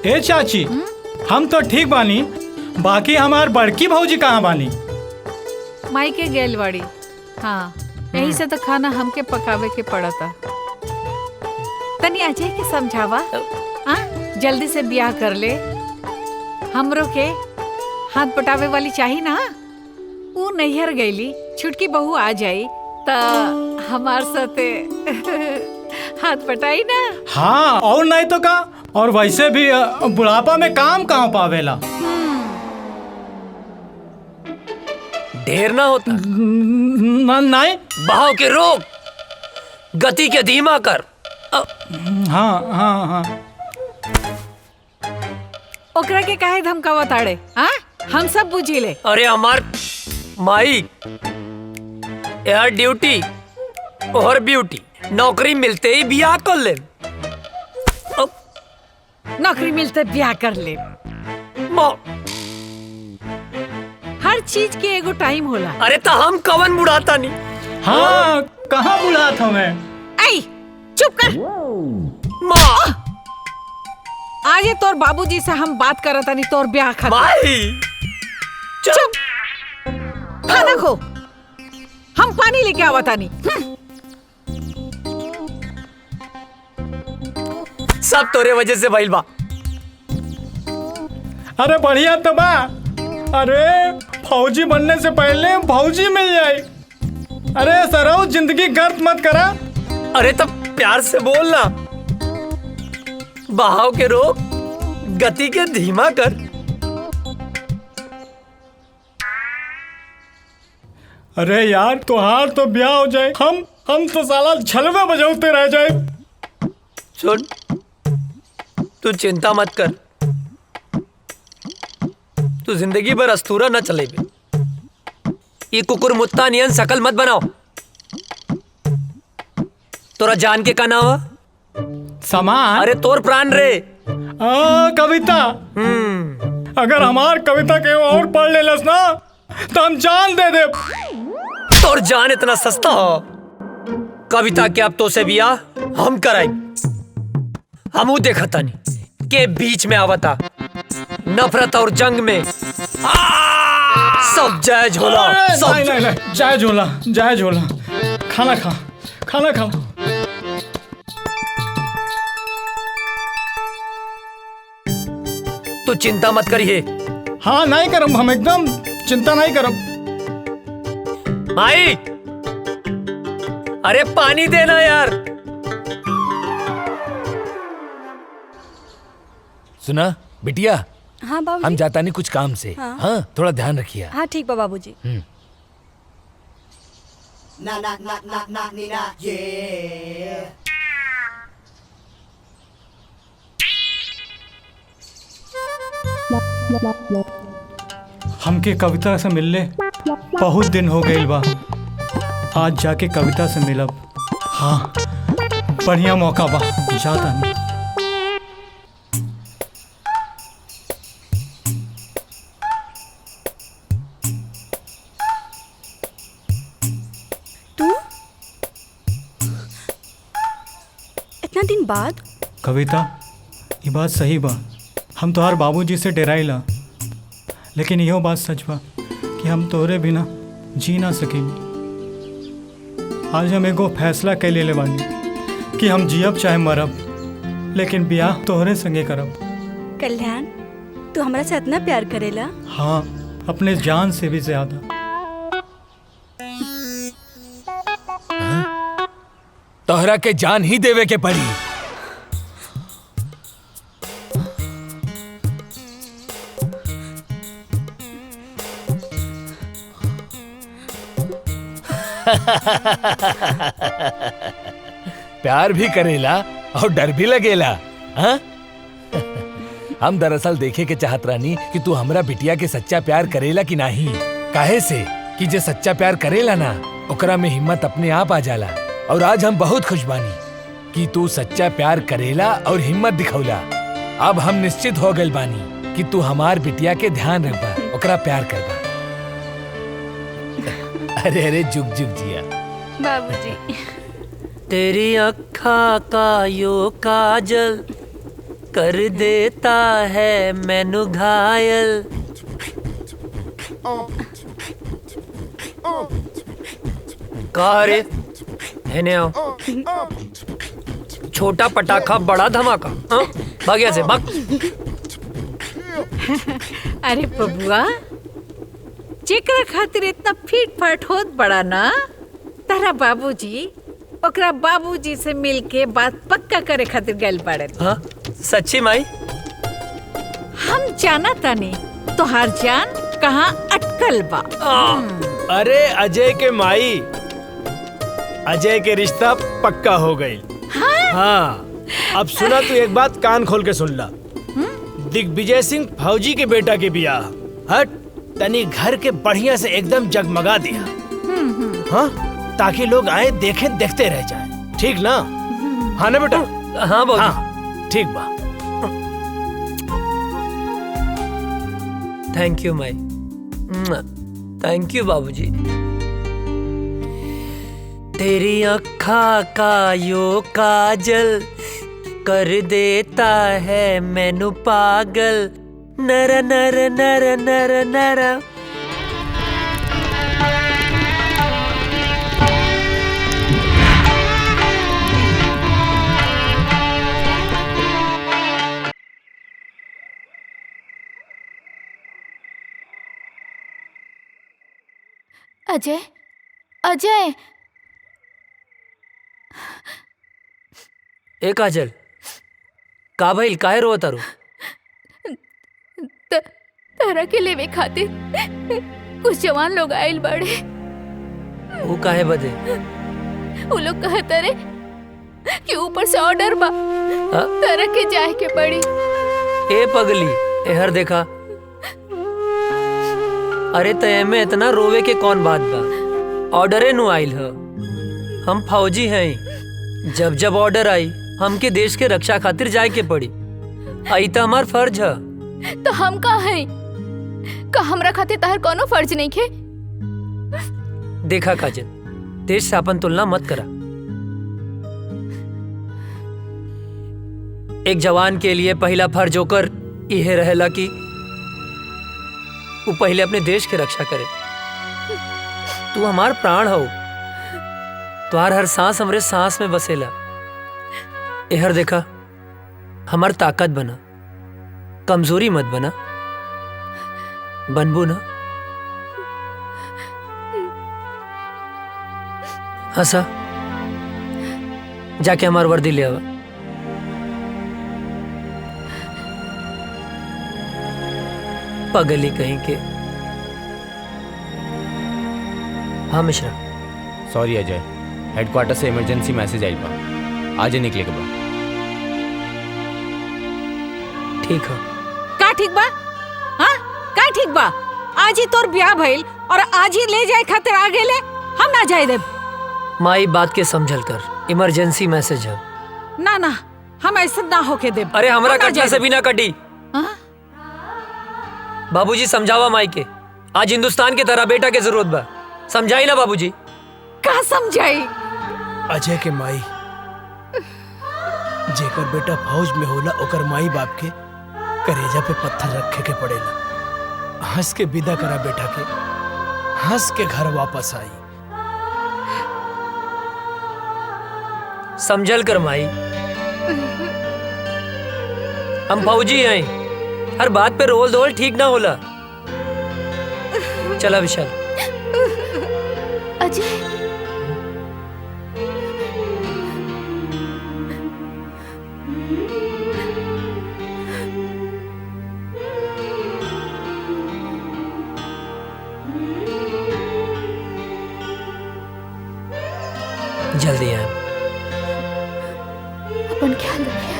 ए चाची, हम तो ठीक बानी, बाकी हमार बड़की भौजी कहाँ बानी? माई के गेल बाड़ी। हाँ, यही से तो खाना हमके पकावे के पड़ता। तनी अजय के समझावा, जल्दी से ब्याह कर ले। हमरो के हाथ पटावे वाली चाहिए ना। वो नैहर गईली, छुटकी बहू आ जाई त हमार साथे हाथ पटाई ना। हाँ, और नहीं तो का। और वैसे भी बुढ़ापा में काम कहाँ पावेला। ढेर ना होता। नहीं, बहाव के रोक, गति के धीमा कर। हाँ। ओकरा के काहे धमकावा ताड़े? हाँ, हम सब बुझी ले। अरे हमार माई, यार ड्यूटी और ब्यूटी, नौकरी मिलते ही ब्याह कर ले। नौकरी मिलते ब्याह कर ले। हर चीज के एगो टाइम होला। अरे तो हम कवन बुढ़ाता नहीं। हाँ, कहाँ बुढ़ात हमें? आई, चुप कर। माँ, आज तोर बाबूजी से हम बात करत नहीं, तोर ब्याह खातिर। माई, चुप। खाना खो, हम पानी लेके आवता नहीं। सब तोरे वजह से भइल बा। अरे बढ़िया तो बा। अरे फौजी बनने से पहले फौजी मिल जाए। अरे सराउ, जिंदगी गर्द मत करा। अरे तब प्यार से बोलना। बहाव के रोक, गति के धीमा कर। अरे यार, तुहार तो ब्याह हो जाए, हम तो साला छलवे बजाते रह जाए। सुन, तू चिंता मत कर, तू जिंदगी भर अस्तूरा न चलेबे। ये कुकुर मुत्ता नियन शकल मत बनाओ। तोरा जान के का नाम? सामान? अरे तोर प्राण रे। कविता। अगर हमार कविता के और पढ़ लेलस ना तो हम जान दे दे। तोर जान इतना सस्ता हो? कविता के अब तो से बियाह हम कराई। हमू देखा तानी के बीच में आवता नफरत और जंग में सब जायज होला। नहीं, जायज होला। खाना खा। तू चिंता मत करिए। हाँ, नहीं करम, हम एकदम चिंता नहीं करम। माई, अरे पानी देना यार। सुना बिटिया? हाँ बाबूजी। हम जाता नहीं कुछ काम से। हाँ, थोड़ा ध्यान रखिए। हाँ ठीक बा बाबूजी। हमके कविता से मिलले बहुत दिन हो गए बा। आज जाके कविता से मिलब। हाँ, बढ़िया मौका बा, जाता नहीं। तू इतना दिन बाद? कविता, ये बात सही बा। हम तोहार बाबूजी से डराइला, लेकिन यो बात सच बा कि हम तोरे बिना जी ना सकेंगे। आज हम एगो फैसला कर ले बानी कि हम जियब चाहे मरब, लेकिन ब्याह तोहरे संगे करब। कल्याण, तू हमरा से इतना प्यार करेला? हाँ, अपने जान से भी ज्यादा। तोहरा के जान ही देवे के पड़ी। प्यार भी करेला और डर भी लगेला। हाँ? हम दरअसल देखे के चाहत रानी कि तू हमरा बिटिया के सच्चा प्यार करेला कि नहीं। काहे से कि जे सच्चा प्यार करेला ना, ओकरा में हिम्मत अपने आप आ जाला। और आज हम बहुत खुश बानी कि तू सच्चा प्यार करेला और हिम्मत दिखौला। अब हम निश्चित हो गए बानी कि तू हमार बिटिया के ध्यान रखबा, ओकरा प्यार करबा। अरे अरे जुग जुग जिया बाबूजी। तेरी अखा का यो काजल कर देता है मैनू घायल। कहा रे, हेने आओ। छोटा पटाखा बड़ा धमाका। हाँ? भाग यहाँ से, भाग। अरे बबुआ, जेकरा खातिर इतना फीट फाट होत बड़ा ना, तारा बाबूजी ओकरा बाबूजी से मिलके बात पक्का करे खातिर गइल बाड़े। हाँ? सच्ची माई? हम जाना तानी तोहार जान कहाँ अटकल बा। अरे अजय के माई, अजय के रिश्ता पक्का हो गई। हाँ, अब सुना तू एक बात कान खोल के सुन ला। दिग्विजय सिंह फौजी के बेटा के बियाह हट तनी घर के बढ़िया से एकदम जगमगा दिया। हाँ, ताकि लोग आए देखें, देखते रह जाए। ठीक ना? हाँ ना बेटा? हाँ बाबू। हाँ, ठीक बा। Thank you Mai. Thank you बाबूजी। तेरी अखा का यो काजल कर देता है मैनू पागल। नर नर नर नर नर। अजय, अजय। ए काजल, का भइल, काहे रोत तारू? तारा के लेवे खातिर कुछ जवान लोग आइल बाड़े। वो काहे बदे? वो लोग कहते रे कि ऊपर से ऑर्डर बा, तारा के जाए के पड़ी। ए पगली, एहर देखा। अरे तय में इतना रोवे के कौन बात बा? ऑर्डरे नु आइल ह। हम फौजी हैं। जब जब ऑर्डर आई हमके देश के रक्षा खातिर जाए के पड़ी। आई तो हमार फर्ज है। तो हम का हैं? का हमरा खातिर ताहर कोनो फर्ज नहीं खे? देखा काजल, देश से अपन तुलना मत करा। एक जवान के लिए पहला फर्ज होकर यह रहेला कि वो पहले अपने देश की रक्षा करे। तू हमार प्राण हो, तुहार हर सांस हमरे सांस में बसेला। एहर देखा, हमार ताकत बना, कमजोरी मत बना। बनबू ना? हंसा, जाके हमार वर्दी ले आवा। पगली कहीं के। हाँ मिश्रा। सॉरी अजय, हेडक्वार्टर से इमरजेंसी मैसेज आई बा, आज ही निकले के बा। ठीक है। का ठीक बा? हाँ, का ठीक बा? आज ही तोर ब्याह भइल और आज ही ले जाए खातिर आ गेले, हम ना जाए देब। माई बात के समझल कर, इमरजेंसी मैसेज है। ना ना, हम ऐसा ना होके देब। अरे हमरा कटला से भी ना कटी। बाबूजी समझावा माई के, आज हिंदुस्तान के तरह बेटा के जरूरत बा। समझाई ना बाबूजी? का समझाई? अजय के माई, जेकर बेटा फौज में होला ओकर माई बाप के करेजा पे पत्थर रखे के पड़ेला। हंस के विदा करा बेटा के, हंस के घर वापस आई। समझल कर माई, हम फौजी हैं, हर बात पे रोल धोल ठीक ना होला। चला विशाल। अजय, जल्दी आए। अपन ख्याल रखिए।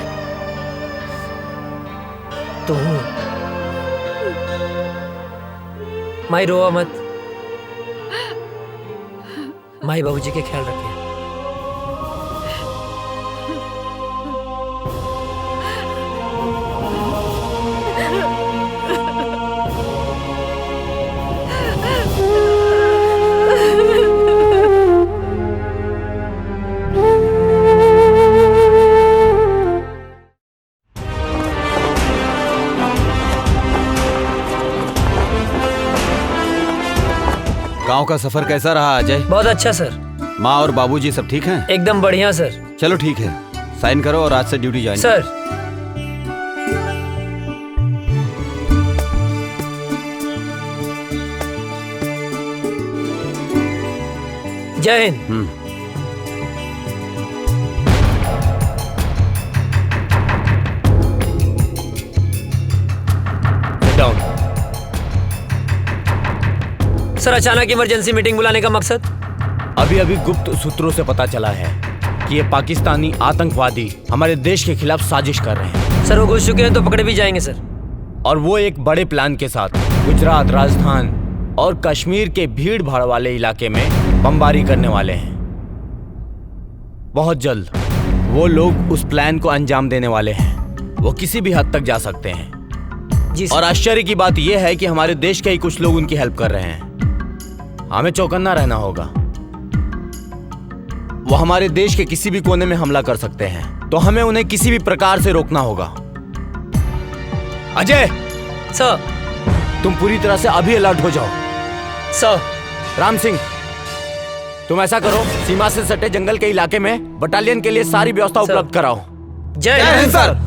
तू माई रोआ मत, माई बाबूजी के ख्याल रखिए। गांव का सफर कैसा रहा अजय? बहुत अच्छा सर। माँ और बाबूजी सब ठीक हैं? एकदम बढ़िया सर। चलो ठीक है, साइन करो और आज से ड्यूटी ज्वाइन सर। जय हिंद। सर, अचानक इमरजेंसी मीटिंग बुलाने का मकसद? अभी अभी गुप्त सूत्रों से पता चला है कि ये पाकिस्तानी आतंकवादी हमारे देश के खिलाफ साजिश कर रहे हैं। सर, वो घुस चुके हैं तो पकड़े भी जाएंगे सर। और वो एक बड़े प्लान के साथ गुजरात, राजस्थान और कश्मीर के भीड़ भाड़ वाले इलाके में बमबारी करने वाले हैं। बहुत जल्द वो लोग उस प्लान को अंजाम देने वाले हैं। वो किसी भी हद तक जा सकते हैं जी। और आश्चर्य की बात यह है कि हमारे देश के ही कुछ लोग उनकी हेल्प कर रहे हैं। हमें चौकन्ना रहना होगा। वो हमारे देश के किसी भी कोने में हमला कर सकते हैं, तो हमें उन्हें किसी भी प्रकार से रोकना होगा। अजय सर, तुम पूरी तरह से अभी अलर्ट हो जाओ। सर। राम सिंह, तुम ऐसा करो, सीमा से सटे जंगल के इलाके में बटालियन के लिए सारी व्यवस्था उपलब्ध कराओ। जय हिंद सर।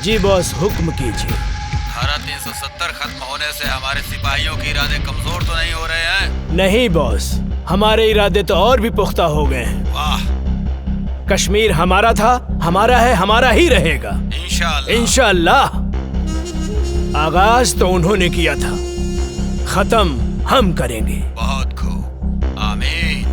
जी बॉस, हुक्म कीजिए। धारा 370 खत्म होने से हमारे सिपाहियों के इरादे कमजोर तो नहीं हो रहे हैं? नहीं बॉस, हमारे इरादे तो और भी पुख्ता हो गए हैं। वाह। कश्मीर हमारा था, हमारा है, हमारा ही रहेगा। इंशाअल्लाह। इंशाअल्लाह। आगाज तो उन्होंने किया था, खत्म हम करेंगे। बहुत खूब, आमीन।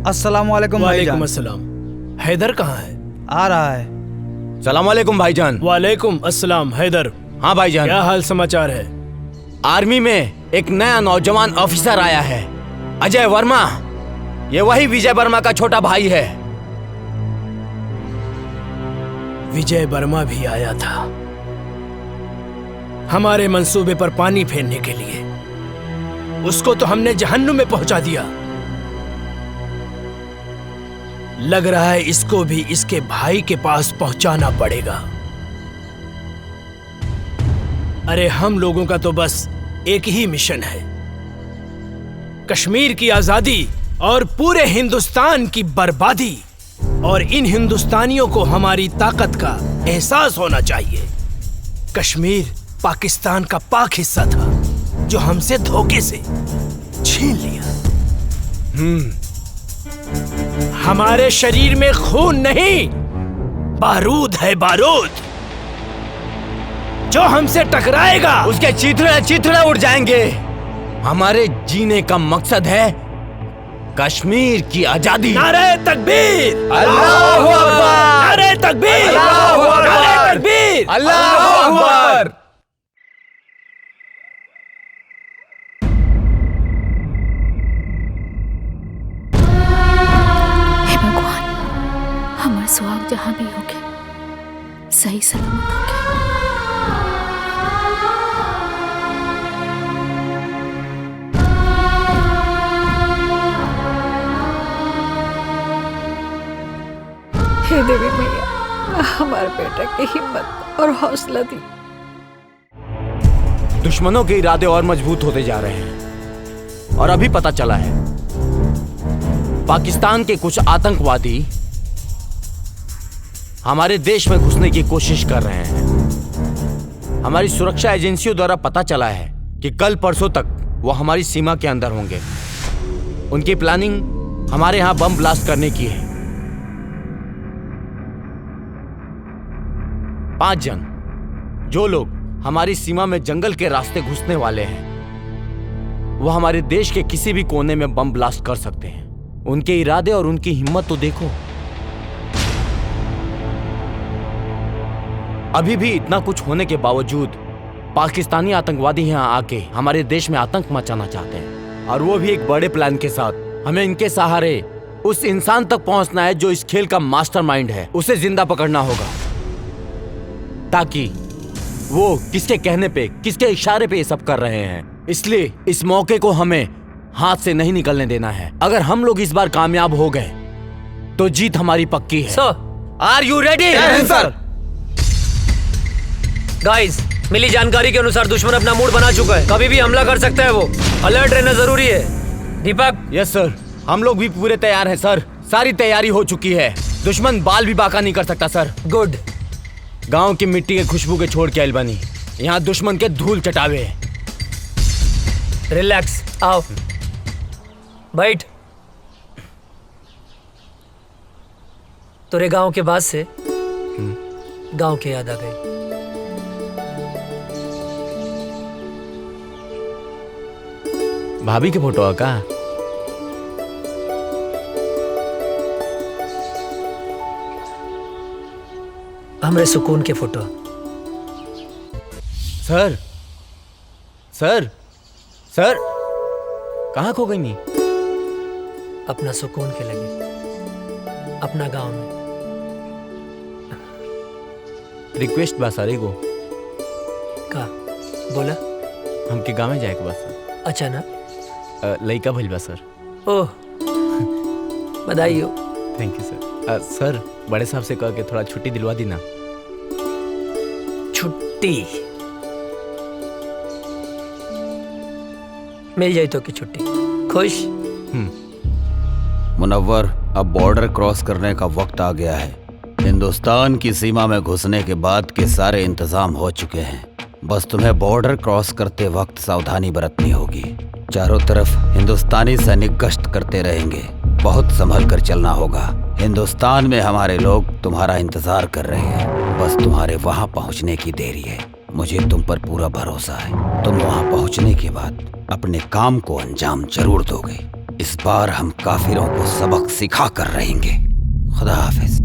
अस्सलामुअलैकुम भाईजान। वालेकुम अस्सलाम। हैदर कहाँ है? आ रहा है। सलाम वालेकुम भाईजान। वालेकुम अस्सलाम। हैदर। हाँ भाईजान। क्या हाल समाचार है? आर्मी में एक नया नौजवान ऑफिसर आया है, अजय वर्मा। ये वही विजय वर्मा का छोटा भाई है। विजय वर्मा भी आया था हमारे मंसूबे पर पानी फेरने के लिए। उसको तो हमने जहन्नुम में पहुंचा दिया। लग रहा है इसको भी इसके भाई के पास पहुंचाना पड़ेगा। अरे हम लोगों का तो बस एक ही मिशन है, कश्मीर की आजादी और पूरे हिंदुस्तान की बर्बादी। और इन हिंदुस्तानियों को हमारी ताकत का एहसास होना चाहिए। कश्मीर पाकिस्तान का पाक हिस्सा था जो हमसे धोखे से छीन लिया। हमारे शरीर में खून नहीं, बारूद है, बारूद। जो हमसे टकराएगा उसके चीथड़े चीथड़े उड़ जाएंगे। हमारे जीने का मकसद है कश्मीर की आजादी। नारे तकबीर, अल्लाहू अकबर, नारे तकबीर, अल्लाहू अकबर, नारे तकबीर, अल्लाहू अकबर। हे भगवान, हमार सुहाग जहाँ भी होके सही सलामत होके। हे देवी मैया, हमारे बेटा की हिम्मत और हौसला दी। दुश्मनों के इरादे और मजबूत होते जा रहे हैं और अभी पता चला है पाकिस्तान के कुछ आतंकवादी हमारे देश में घुसने की कोशिश कर रहे हैं। हमारी सुरक्षा एजेंसियों द्वारा पता चला है कि कल परसों तक वो हमारी सीमा के अंदर होंगे। उनकी प्लानिंग हमारे यहां बम ब्लास्ट करने की है। 5 जन, जो लोग हमारी सीमा में जंगल के रास्ते घुसने वाले हैं, वो हमारे देश के किसी भी कोने में बम ब्लास्ट कर सकते हैं। उनके इरादे और उनकी हिम्मत तो देखो। अभी भी इतना कुछ होने के बावजूद पाकिस्तानी आतंकवादी यहां आके हमारे देश में आतंक मचाना चाहते हैं, और वो भी एक बड़े प्लान के साथ। हमें इनके सहारे उस इंसान तक पहुंचना है जो इस खेल का मास्टरमाइंड है। उसे जिंदा पकड़ना होगा ताकि वो किसके कहने पे, किसके इशारे पे ये सब कर रहे हैं। इसलिए इस मौके को हमें हाथ से नहीं निकलने देना है। अगर हम लोग इस बार कामयाब हो गए तो जीत हमारी पक्की है। सर, आर यू रेडी? सर। गाइस, मिली जानकारी के अनुसार दुश्मन अपना मूड बना चुका है। कभी भी हमला कर सकता है वो। अलर्ट रहना जरूरी है। दीपक। यस सर, हम लोग भी पूरे तैयार हैं सर। सारी तैयारी हो चुकी है। दुश्मन बाल भी बाका नहीं कर सकता सर। गुड। गांव की मिट्टी के खुशबू के छोड़ के आइल बनी, यहाँ दुश्मन के धूल चटावे। रिलैक्स, आओ बैठ। तेरे गांव के बाद से गांव की याद आ गई। भाभी के फोटो है का? हमरे सुकून के फोटो। सर, सर, सर, कहाँ खो गई नी? अपना सुकून के लगे, अपना गांव में। रिक्वेस्ट बा सर एगो। का बोला? हमके गाँव में जाए के बा सर। अच्छा ना? लइका भइल बा सर। ओह, बधाई हो। थैंक यू सर। सर, बड़े साहब से कह के थोड़ा छुट्टी दिलवा दी ना। छुट्टी मिल जाए तो की छुट्टी। खुश? मुनव्वर, अब बॉर्डर क्रॉस करने का वक्त आ गया है। हिंदुस्तान की सीमा में घुसने के बाद के सारे इंतजाम हो चुके हैं। बस तुम्हें बॉर्डर क्रॉस करते वक्त सावधानी बरतनी होगी। चारों तरफ हिंदुस्तानी सैनिक गश्त करते रहेंगे। बहुत संभल कर चलना होगा। हिंदुस्तान में हमारे लोग तुम्हारा इंतजार कर रहे हैं। बस तुम्हारे वहां पहुंचने की देरी है। मुझे तुम पर पूरा भरोसा है। तुम वहां पहुंचने के बाद अपने काम को अंजाम जरूर दोगे। इस बार हम काफिरों को सबक सिखा कर रहेंगे। खुदा हाफिज।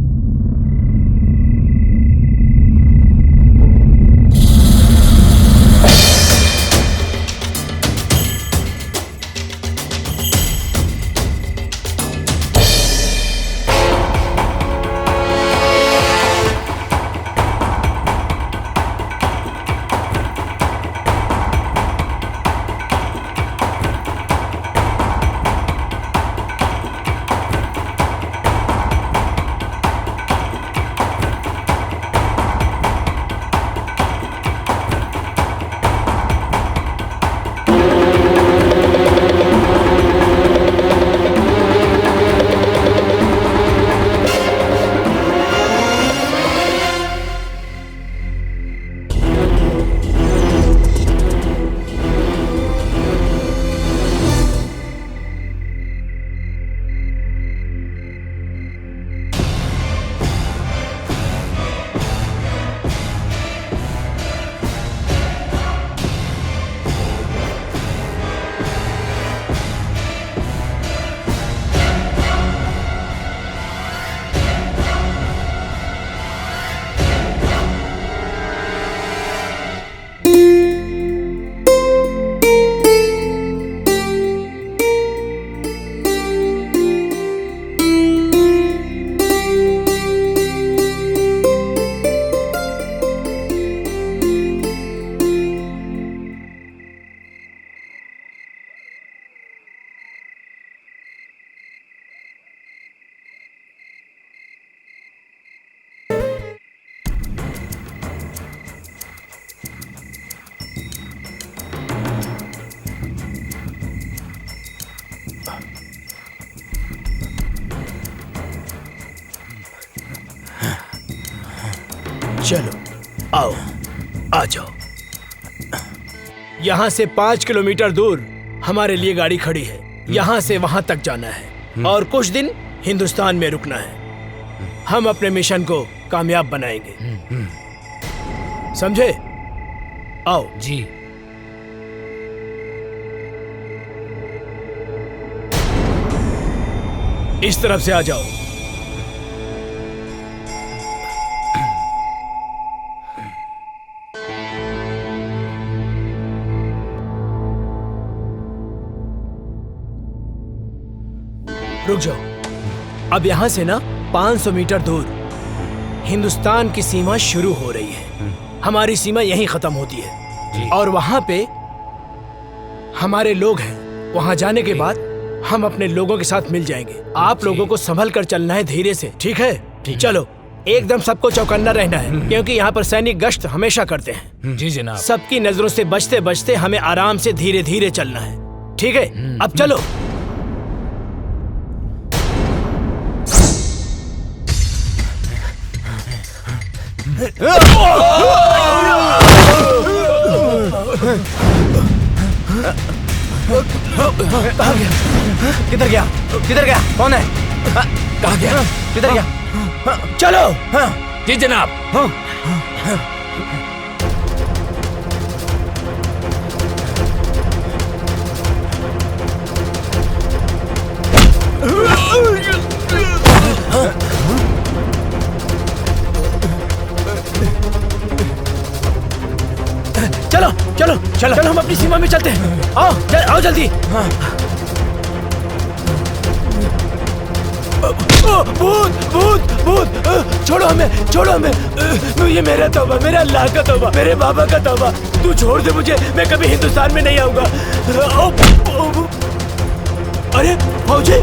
चलो आओ, आ जाओ। यहाँ से 5 किलोमीटर दूर हमारे लिए गाड़ी खड़ी है। यहाँ से वहां तक जाना है और कुछ दिन हिंदुस्तान में रुकना है। हम अपने मिशन को कामयाब बनाएंगे, समझे? आओ जी। इस तरफ से आ जाओ। रुक जाओ। अब यहाँ से ना 500 मीटर दूर हिंदुस्तान की सीमा शुरू हो रही है। हमारी सीमा यहीं खत्म होती है और वहां पे हमारे लोग हैं। वहां जाने के बाद हम अपने लोगों के साथ मिल जाएंगे। आप लोगों को संभल कर चलना है, धीरे से, ठीक है? चलो, एकदम सबको चौकन्ना रहना है क्योंकि यहाँ पर सैनिक गश्त हमेशा करते हैं। जी जनाब। सबकी नजरों से बचते बचते हमें आराम से धीरे धीरे चलना है, ठीक है? अब चलो। किधर गया? किधर गया? कौन है? कहाँ गया? किधर गया? चलो। जी जनाब। चलो चलो चलो चलो, हम अपनी सीमा में चलते हैं। आओ आओ जल्दी। भूत भूत भूत, छोड़ो हमें, छोड़ो हमें। ये मेरा तौबा, मेरा अल्लाह का तौबा, मेरे बाबा का तौबा। तू छोड़ दे मुझे, मैं कभी हिंदुस्तान में नहीं आऊंगा। अरे फौजी!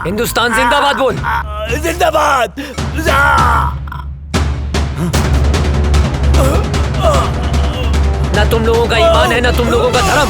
हिंदुस्तान जिंदाबाद बोल। जिंदाबाद। ना तुम लोगों का ईमान है, ना तुम लोगों का धर्म।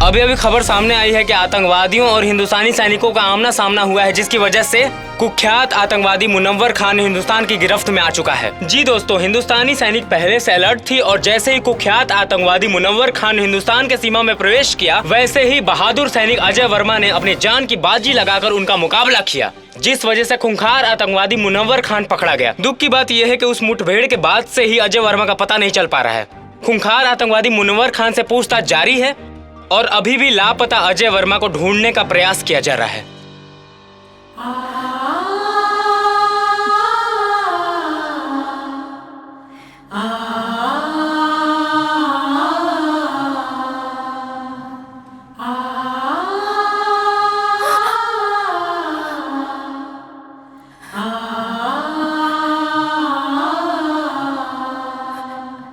अभी अभी खबर सामने आई है कि आतंकवादियों और हिंदुस्तानी सैनिकों का आमना सामना हुआ है, जिसकी वजह से कुख्यात आतंकवादी मुनव्वर खान हिंदुस्तान की गिरफ्त में आ चुका है। जी दोस्तों, हिंदुस्तानी सैनिक पहले से अलर्ट थी और जैसे ही कुख्यात आतंकवादी मुनव्वर खान हिंदुस्तान के सीमा में प्रवेश किया, वैसे ही बहादुर सैनिक अजय वर्मा ने अपनी जान की बाजी लगाकर उनका मुकाबला किया, जिस वजह से खूंखार आतंकवादी मुनव्वर खान पकड़ा गया। दुख की बात यह है कि उस मुठभेड़ के बाद से ही अजय वर्मा का पता नहीं चल पा रहा है। खूंखार आतंकवादी मुनव्वर खान से पूछताछ जारी है और अभी भी लापता अजय वर्मा को ढूंढने का प्रयास किया जा रहा है।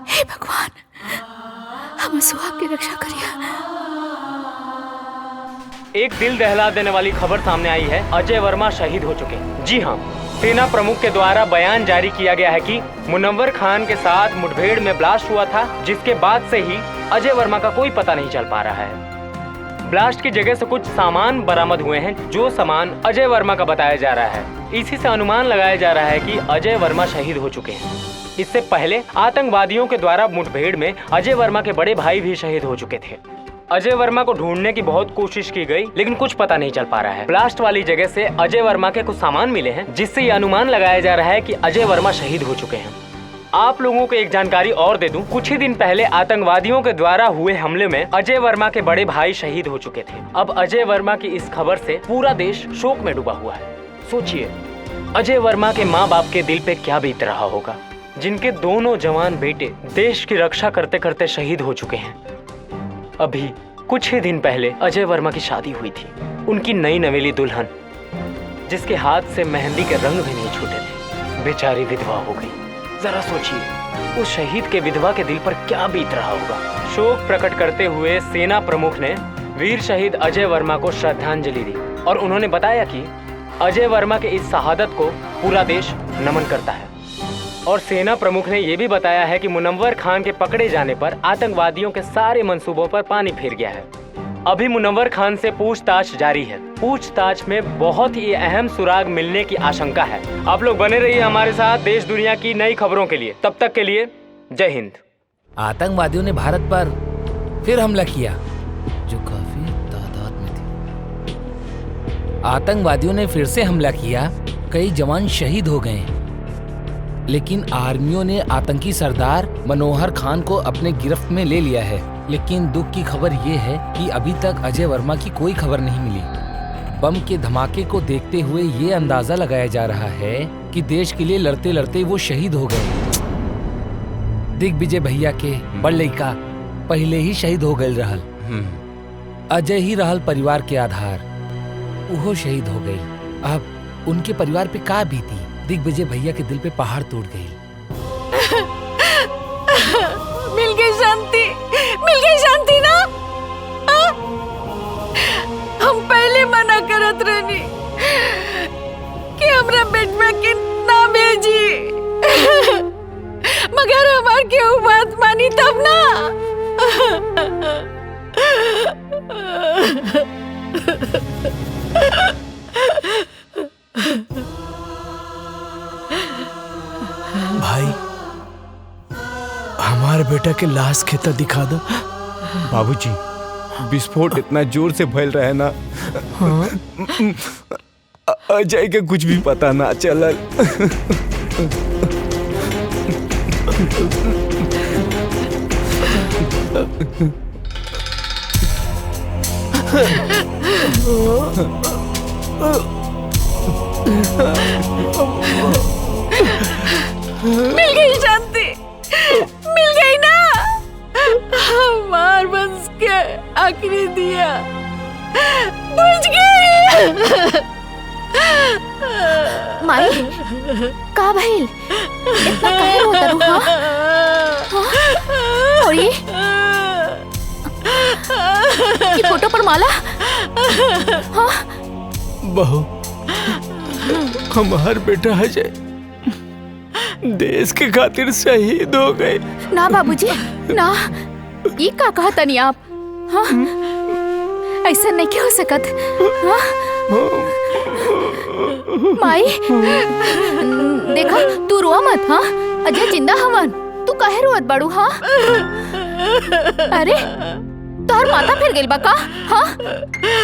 हे भगवान, हम सुहाग की रक्षा करिए। एक दिल दहला देने वाली खबर सामने आई है, अजय वर्मा शहीद हो चुके हैं। जी हाँ, सेना प्रमुख के द्वारा बयान जारी किया गया है कि मुनव्वर खान के साथ मुठभेड़ में ब्लास्ट हुआ था, जिसके बाद से ही अजय वर्मा का कोई पता नहीं चल पा रहा है। ब्लास्ट की जगह से कुछ सामान बरामद हुए हैं, जो सामान अजय वर्मा का बताया जा रहा है। इसी से अनुमान लगाया जा रहा है कि अजय वर्मा शहीद हो चुके हैं। इससे पहले आतंकवादियों के द्वारा मुठभेड़ में अजय वर्मा के बड़े भाई भी शहीद हो चुके थे। अजय वर्मा को ढूंढने की बहुत कोशिश की गई, लेकिन कुछ पता नहीं चल पा रहा है। ब्लास्ट वाली जगह से अजय वर्मा के कुछ सामान मिले हैं, जिससे ये अनुमान लगाया जा रहा है कि अजय वर्मा शहीद हो चुके हैं। आप लोगों को एक जानकारी और दे दूं, कुछ ही दिन पहले आतंकवादियों के द्वारा हुए हमले में अजय वर्मा के बड़े भाई शहीद हो चुके थे। अब अजय वर्मा की इस खबर से पूरा देश शोक में डूबा हुआ है। सोचिए, अजय वर्मा के माँ बाप के दिल पे क्या बीत रहा होगा, जिनके दोनों जवान बेटे देश की रक्षा करते करते शहीद हो चुके हैं। अभी कुछ ही दिन पहले अजय वर्मा की शादी हुई थी। उनकी नई नवेली दुल्हन, जिसके हाथ से मेहंदी के रंग भी नहीं छूटे थे, बेचारी विधवा हो गई। जरा सोचिए, उस शहीद के विधवा के दिल पर क्या बीत रहा होगा। शोक प्रकट करते हुए सेना प्रमुख ने वीर शहीद अजय वर्मा को श्रद्धांजलि दी और उन्होंने बताया कि अजय वर्मा के इस शहादत को पूरा देश नमन करता है। और सेना प्रमुख ने यह भी बताया है कि मुनव्वर खान के पकड़े जाने पर आतंकवादियों के सारे मंसूबों पर पानी फिर गया है। अभी मुनव्वर खान से पूछताछ जारी है। पूछताछ में बहुत ही अहम सुराग मिलने की आशंका है। आप लोग बने रहिए हमारे साथ देश दुनिया की नई खबरों के लिए। तब तक के लिए जय हिंद। आतंकवादियों ने भारत पर फिर हमला किया, जो काफी तादाद में थे। आतंकवादियों ने फिर से हमला किया, कई जवान शहीद हो गए, लेकिन आर्मियों ने आतंकी सरदार मनोहर खान को अपने गिरफ्त में ले लिया है। लेकिन दुख की खबर ये है कि अभी तक अजय वर्मा की कोई खबर नहीं मिली। बम के धमाके को देखते हुए ये अंदाजा लगाया जा रहा है कि देश के लिए लड़ते लड़ते वो शहीद हो गए। दिग्विजय भैया के बड़ लड़का पहले ही शहीद हो गए रहल। अजय ही रहल परिवार के आधार, वो शहीद हो गई। अब उनके परिवार पे का बीती। दिग्विजय भैया के दिल पे पहाड़ टूट गई। मिल गई शांति, मिल गई शांति ना। हम पहले मना करत रहनी कि हमरा बेटवा के ना भेजी, मगर हमार केहू बात मानी तब ना। भाई, हमारे बेटा के लाश खेता दिखा दो। बाबूजी, विस्फोट इतना जोर से फैल रहा है ना, अजय के कुछ भी पता ना चलल। मिल गई शांति, मिल गई ना। हमार बंस के आखिरी दिया बुझ गई। माई, का भइल? इतना काहे रोता रू? और ये फोटो पर माला? हाँ? बहू, हमार बेटा अजय देश के खातिर शहीद हो गए। ना बाबूजी, ना। ये का कहा तनी आप? हाँ? ऐसा नहीं क्या हो सकत? हाँ? माई, देखा, तू रोआ मत। हाँ, अजय जिंदा हवन। तू काहे रोत बाड़ू? हाँ? अरे, तोहर माथा फिर गेल बा का? हाँ?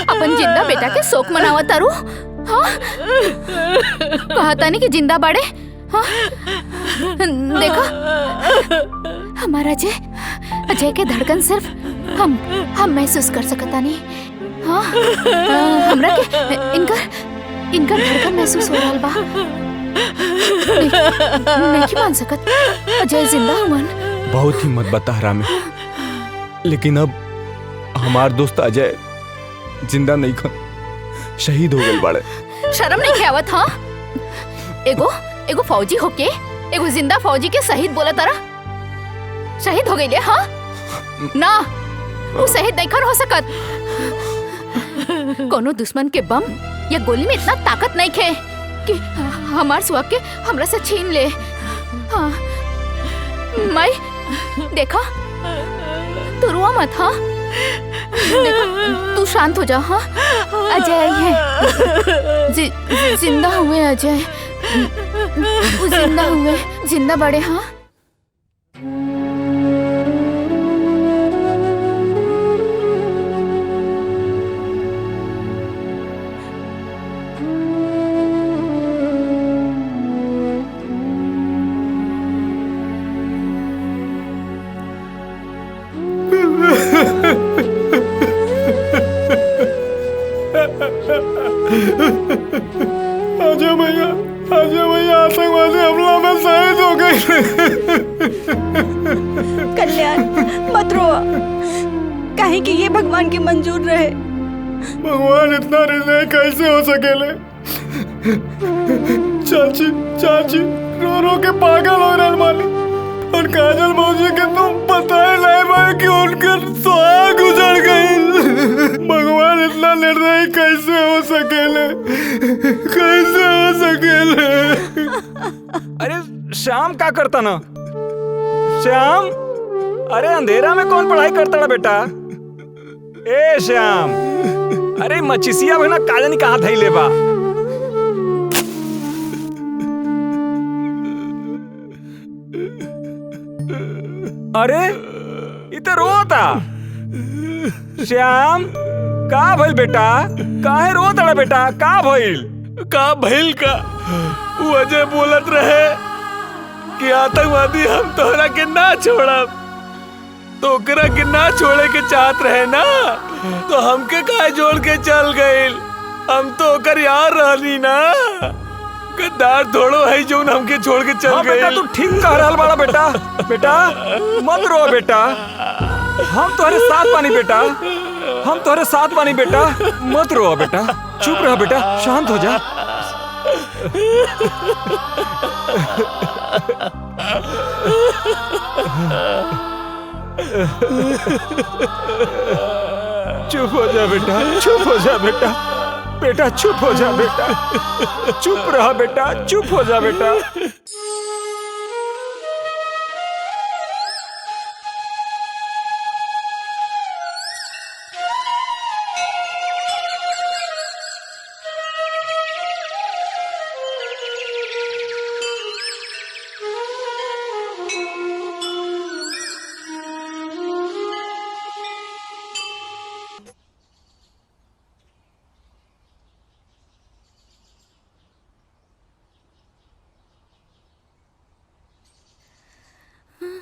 अपन जिंदा बेटा के शोक मनावत तारू? हाँ? कहा तानी कि जिंदा बाड़े? हाँ? देखा, हमारा अजय के धड़कन सिर्फ हम महसूस कर सकता नहीं। हाँ? हमरा के इनका धड़कन महसूस हो रहा बा। नहीं मान सकत, अजय जिंदा हुवन। बहुत हिम्मत बता रामे, लेकिन अब हमार दोस्त अजय जिंदा नहीं खन, शहीद हो गए बाड़े। शर्म नहीं आवत? हाँ? एगो फौजी होके एगो जिंदा फौजी के शहीद बोला तारा? शहीद हो गई? हाँ? ना, वो शहीद नहीं खन हो सकत। कोनो दुश्मन के बम या गोली में इतना ताकत नहीं खे। कि हमार सुहाग के हमरा से छीन ले। हाँ माई देखा, तू रुआ मत। हाँ देखा, तू शांत हो जा। हाँ अजय आई है, जिंदा हुए अजय, वो जिंदा हुए, जिंदा बड़े। हाँ अजय भैया, अजय भैया आतंकवादी हमला में शहीद हो गए। कल्याण मत रो, काहे कि ये भगवान के मंजूर रहे। भगवान इतना निर्दयी कैसे हो सकेले? चाची चाची रो रो के पागल हो रहे माली। और काजल मौसी के तो पता ही नहीं भाई कि उनके सुहाग गुजर गई। भगवान इतना निर्दयी कैसे हो सकेले? कैसे हो सकेले? अरे श्याम क्या करता ना? श्याम, अरे अंधेरा में कौन पढ़ाई करता ना बेटा? ए श्याम, अरे मचिसिया भाई ना काजनी कहाँ धैले बा? अरे इधर रोता श्याम, का भइल बेटा? काहे रोता बेटा? का भइल? का भइल का? वो अजय बोलत रहे कि आतंकवादी हम तोहरा के ना छोड़ब, तो ओकरा के ना छोड़े के चाहत रहे ना, तो हमके काहे जोड़ के चल गइल? हम तो ओकर यार रहनी ना, गद्दार थोड़ो है जो हमके छोड़ के चल गए। बेटा तू ठीक कह रहा बड़ा बेटा। बेटा मत रो बेटा, हम तुम्हारे साथ बानी बेटा, हम तुम्हारे साथ बानी बेटा, मत रो बेटा, चुप रह बेटा, शांत हो जा। चुप हो जा बेटा, चुप हो जा बेटा, बेटा चुप हो जा बेटा, चुप रहा बेटा, चुप हो जा बेटा।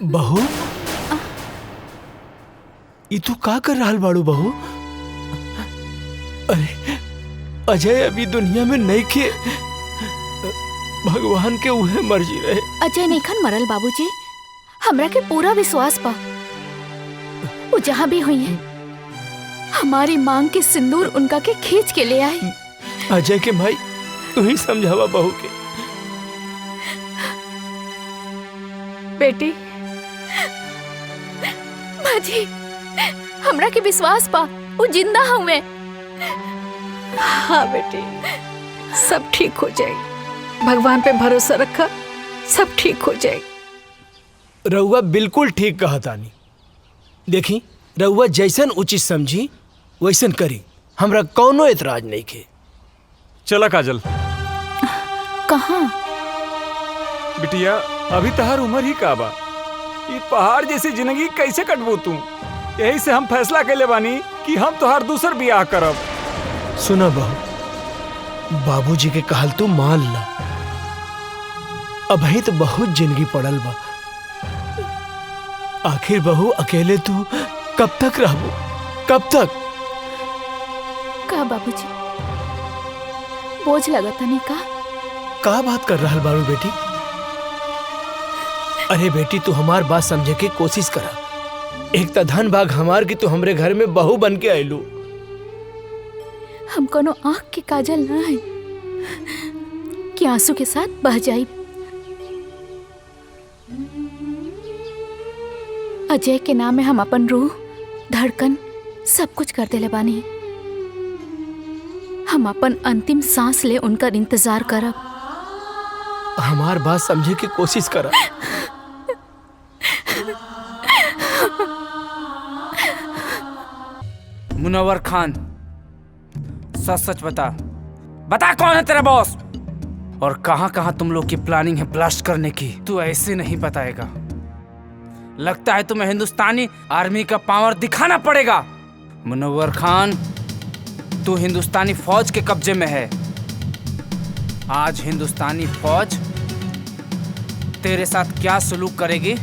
बहू, ई तू का कर रहा बाड़ू बहू? अरे अजय अभी दुनिया में नहीं के, भगवान के उहे मर्जी रहे। अजय नैखन मरल बाबूजी, हमरा के पूरा विश्वास बा वो जहाँ भी हुई है हमारी मांग के सिंदूर उनका के खींच के ले आई। अजय के भाई तू ही समझावा बहू के। बेटी बाजी, हमरा के विश्वास बा वो जिंदा हुए। हाँ बेटी, सब ठीक हो जाएगी, भगवान पे भरोसा रखा, सब ठीक हो जाएगी। रउआ बिल्कुल ठीक कहा तानी। देखी रउआ जैसन उचित समझी वैसन करी, हमरा कौनो एतराज नहीं के। चला काजल। कहाँ? बिटिया अभी तहार उम्र ही का बा, ये पहाड़ जैसी जिंदगी कैसे कटबू तू? यही से हम फैसला कैले बानी कि हम तोहार दूसर बियाह करब। सुना बहू, बाबूजी के कहल तू मान ला, अभी तो बहुत जिंदगी पड़ल बा। आखिर बहू अकेले तू कब तक रहबू? कब तक? का बाबूजी बोझ लगा था नहीं का बात कर रहा बारू बेटी? अरे बेटी तू हमार बात समझे के कोशिश करा। एक तो धन भाग हमार की तू हमरे घर में बहू बन के आयलू। हम कोनो आँख के काजल ना है कि आंसू के साथ बह जाई। अजय के नाम में हम अपन रूह, धड़कन सब कुछ कर देले बानी। हम अपन अंतिम सांस ले उनका इंतजार करब। हमार बात समझे की कोशिश करा। मुनव्वर खान, सच सच बता, बता कौन है तेरा बॉस और कहां कहां तुम लोग की प्लानिंग है ब्लास्ट करने की। तू ऐसे नहीं बताएगा। लगता है तुम्हें हिंदुस्तानी आर्मी का पावर दिखाना पड़ेगा। मुनव्वर खान, तू हिंदुस्तानी फौज के कब्जे में है। आज हिंदुस्तानी फौज तेरे साथ क्या सलूक करेगी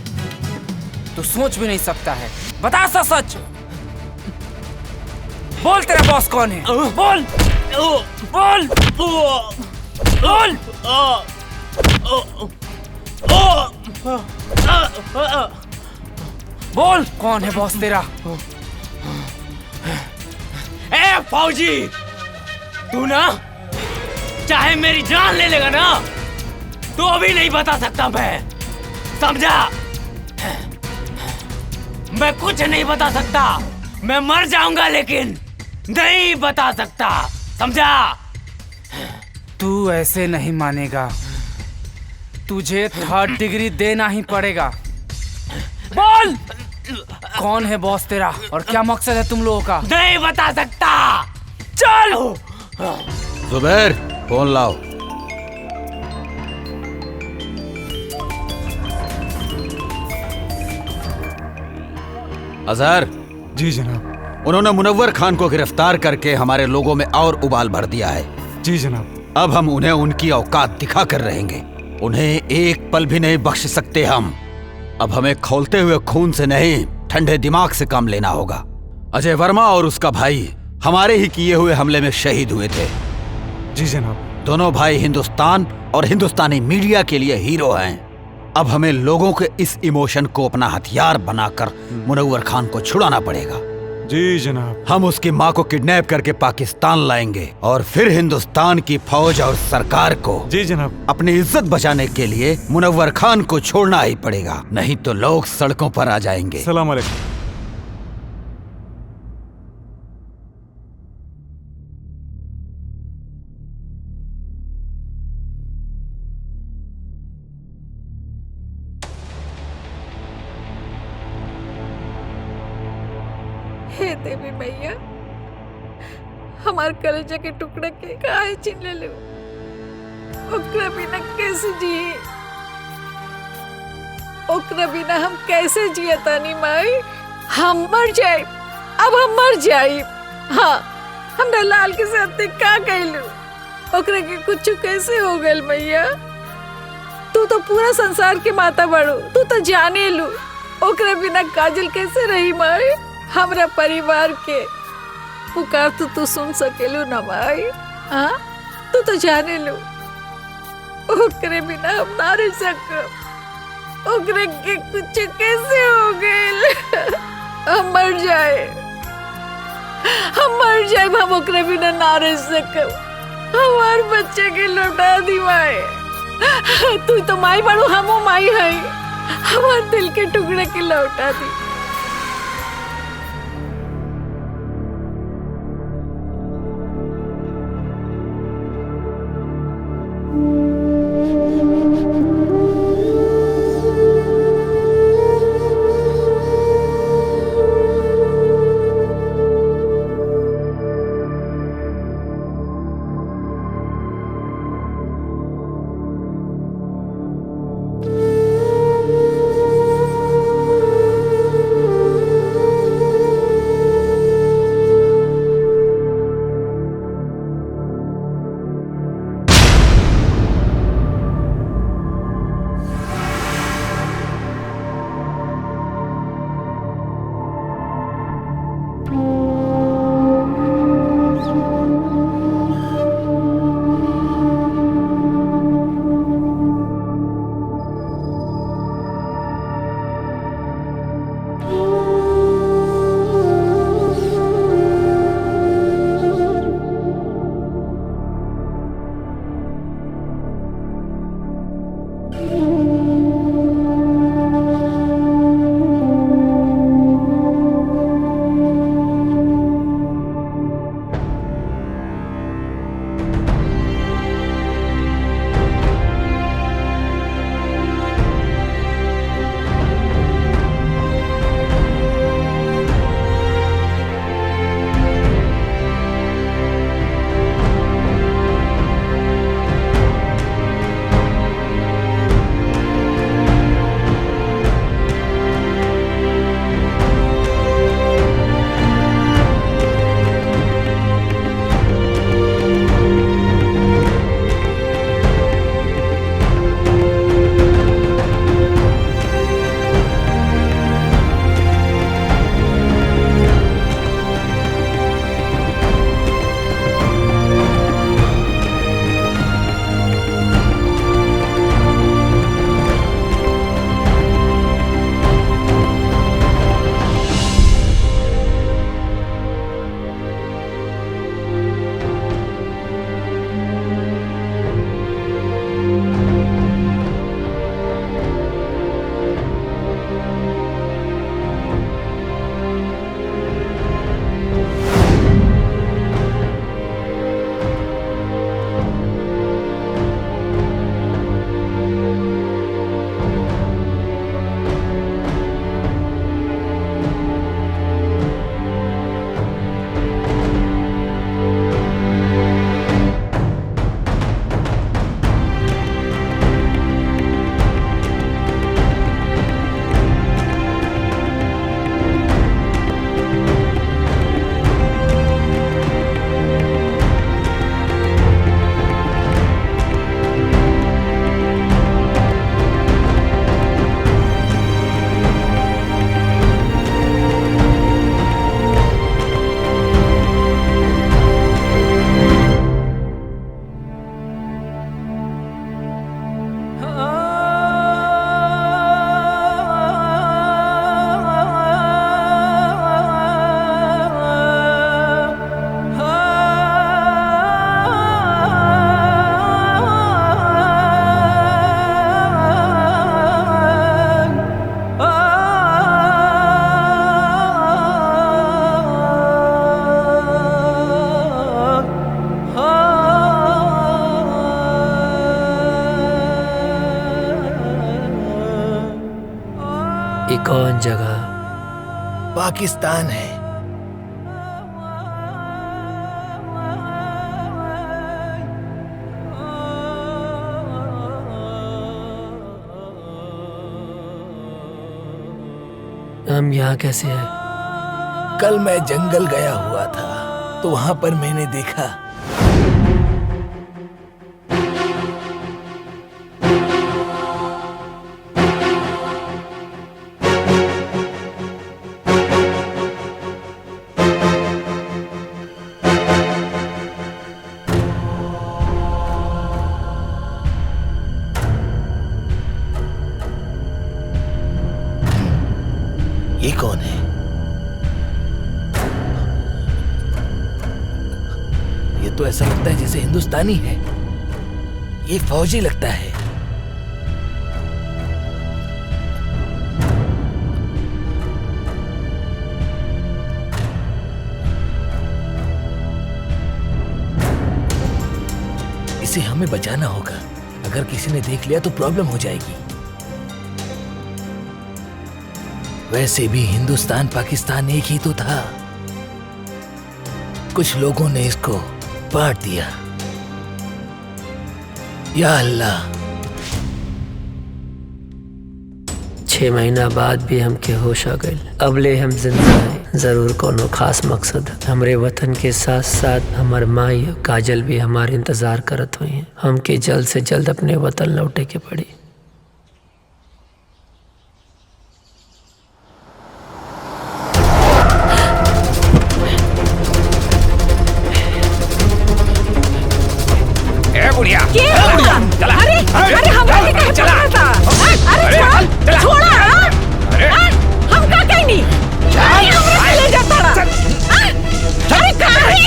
तू सोच भी नहीं सकता है। बता सच सच, बोल तेरा बॉस कौन है? बोल बोल बोल। बोल कौन है बॉस तेरा? ए फौजी, तू ना चाहे मेरी जान ले लेगा ना, तो अभी नहीं बता सकता मैं, समझा? मैं कुछ नहीं बता सकता, मैं मर जाऊंगा लेकिन नहीं बता सकता, समझा? तू ऐसे नहीं मानेगा, तुझे 3rd डिग्री देना ही पड़ेगा। बोल कौन है बॉस तेरा और क्या मकसद है तुम लोगों का? नहीं बता सकता। चल जुबैर, फोन लाओ। अजहर। जी जनाब। उन्होंने मुनव्वर खान को गिरफ्तार करके हमारे लोगों में और उबाल भर दिया है। जी जनाब। अब हम उन्हें उनकी औकात दिखा कर रहेंगे। उन्हें एक पल भी नहीं बख्श सकते हम। अब हमें खौलते हुए खून से नहीं, ठंडे दिमाग से काम लेना होगा। अजय वर्मा और उसका भाई हमारे ही किए हुए हमले में शहीद हुए थे। जी जनाब। दोनों भाई हिंदुस्तान और हिंदुस्तानी मीडिया के लिए हीरो हैं। अब हमें लोगों के इस इमोशन को अपना हथियार बनाकर मुनव्वर खान को छुड़ाना पड़ेगा। जी जनाब। हम उसकी माँ को किडनैप करके पाकिस्तान लाएंगे और फिर हिंदुस्तान की फौज और सरकार को, जी जनाब, अपनी इज्जत बचाने के लिए मुनव्वर खान को छोड़ना ही पड़ेगा, नहीं तो लोग सड़कों पर आ जाएंगे। सलाम अलैकुम। हे देवी मैया, हमार कलेजा के टुकड़े के काहे छीन ले लो। ओकरा बिना कैसे जी, ओकरा बिना हम कैसे जिए तानी माई? हम मर जाए, अब हम मर जाए। हाँ, हमरा लाल के साथ का कहलू, ओकरा के कुछ कैसे हो गल मैया? तू तो पूरा संसार के माता बड़ो, तू तो जाने लू। ओकरा बिना काजल कैसे रही माई? हमरा परिवार के पुकार तो तू सुन सकेलू ना माई? हाँ, तू तो जाने लो, ओकरे बिना हम ना रह सकब। ओकरे के कुछ कैसे हो गए? हम मर जाए, हम मर जाए, हम ओकरे बिना ना रह सकब। हमार बच्चे के लौटा दी माई। तू तो माई बड़ू, हमो माई है। हमार दिल के टुकड़े के लौटा दी। ये कौन जगह? पाकिस्तान है। हम यहाँ कैसे हैं? कल मैं जंगल गया हुआ था तो वहां पर मैंने देखा ये कौन है? ये तो ऐसा लगता है जैसे हिंदुस्तानी है। ये फौजी लगता है। इसे हमें बचाना होगा। अगर किसी ने देख लिया तो प्रॉब्लम हो जाएगी। वैसे भी हिंदुस्तान पाकिस्तान एक ही तो था। कुछ लोगों ने इसको बांट दिया। या अल्लाह। 6 महीना बाद भी हमके होश आ गए। अबले हम जिंदा हैं। जरूर कोनो खास मकसद है। हमरे वतन के साथ साथ हमार माई और काजल भी हमारे इंतजार करत हुई हैं। हमके जल्द से जल्द अपने वतन लौटे के पड़ी। बुढ़िया अरे अरे हम चला अरे छोड़ा हम का कहीं नहीं हमरा ले जाता अरे कहां है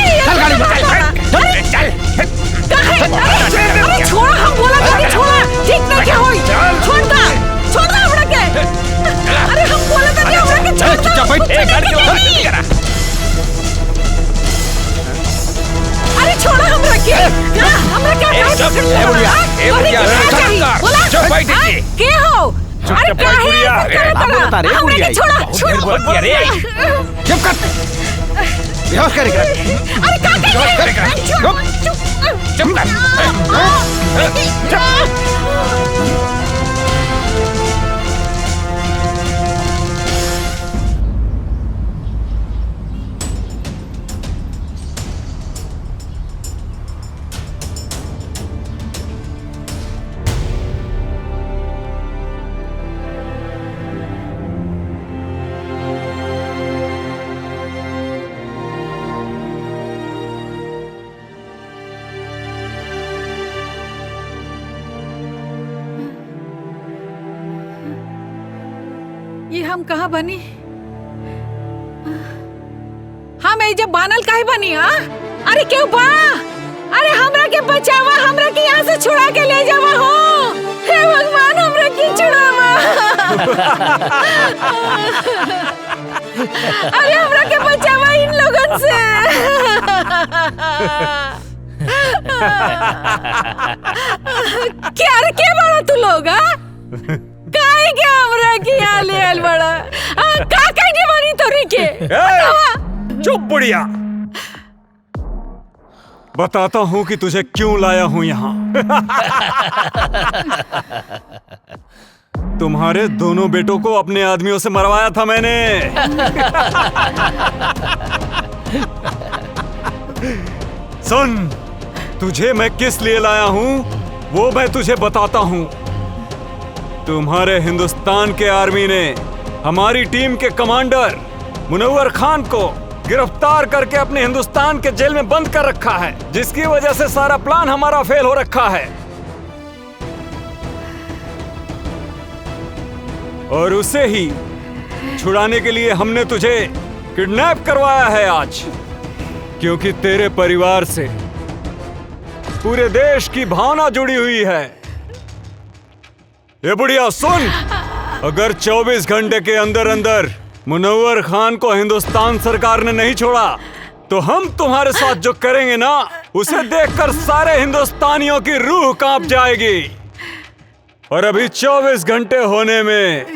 अरे छोड़ा हम बोला था छोड़ा ठीक ना क्या होई छोड़ हमरा के अरे हम बोला था हमरा के छोड़ अरे छोड़ा हमरा के हमरा के हो अरे बता रहे बुढ़िया चुप कर बेहोश करेगा अरे चुप कर ये हम कहाँ बनी? हम जब बानल काहे बनी? अरे क्यों बा? अरे हमरा के बचावा, हमरा के यहाँ से छुड़ा के ले जावा हो। हे भगवान हमरा के छुड़ावा। अरे हमरा के बचावा इन लोगन से। क्या बड़ा तू लोग? काहे क्या हमरा के यहाँ ले आल बड़ा? का कहने वाली तोरी के? चुप बुढ़िया। बताता हूँ कि तुझे क्यों लाया हूँ यहाँ। तुम्हारे दोनों बेटों को अपने आदमियों से मरवाया था मैंने। सुन, तुझे मैं किस लिए लाया हूँ वो मैं तुझे बताता हूँ। तुम्हारे हिंदुस्तान के आर्मी ने हमारी टीम के कमांडर मुनव्वर खान को गिरफ्तार करके अपने हिंदुस्तान के जेल में बंद कर रखा है, जिसकी वजह से सारा प्लान हमारा फेल हो रखा है। और उसे ही छुड़ाने के लिए हमने तुझे किडनैप करवाया है आज, क्योंकि तेरे परिवार से पूरे देश की भावना जुड़ी हुई है। ये बुढ़िया सुन, अगर 24 घंटे के अंदर अंदर मुनव्वर खान को हिंदुस्तान सरकार ने नहीं छोड़ा तो हम तुम्हारे साथ जो करेंगे ना, उसे देखकर सारे हिंदुस्तानियों की रूह कांप जाएगी। और अभी 24 घंटे होने में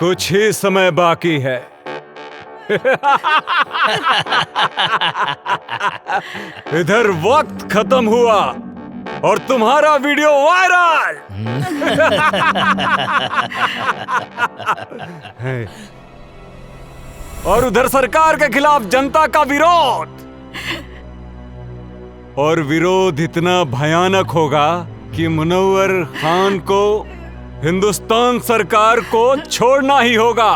कुछ ही समय बाकी है। इधर वक्त खत्म हुआ और तुम्हारा वीडियो वायरल। और उधर सरकार के खिलाफ जनता का विरोध। और विरोध इतना भयानक होगा कि मुनव्वर खान को हिंदुस्तान सरकार को छोड़ना ही होगा।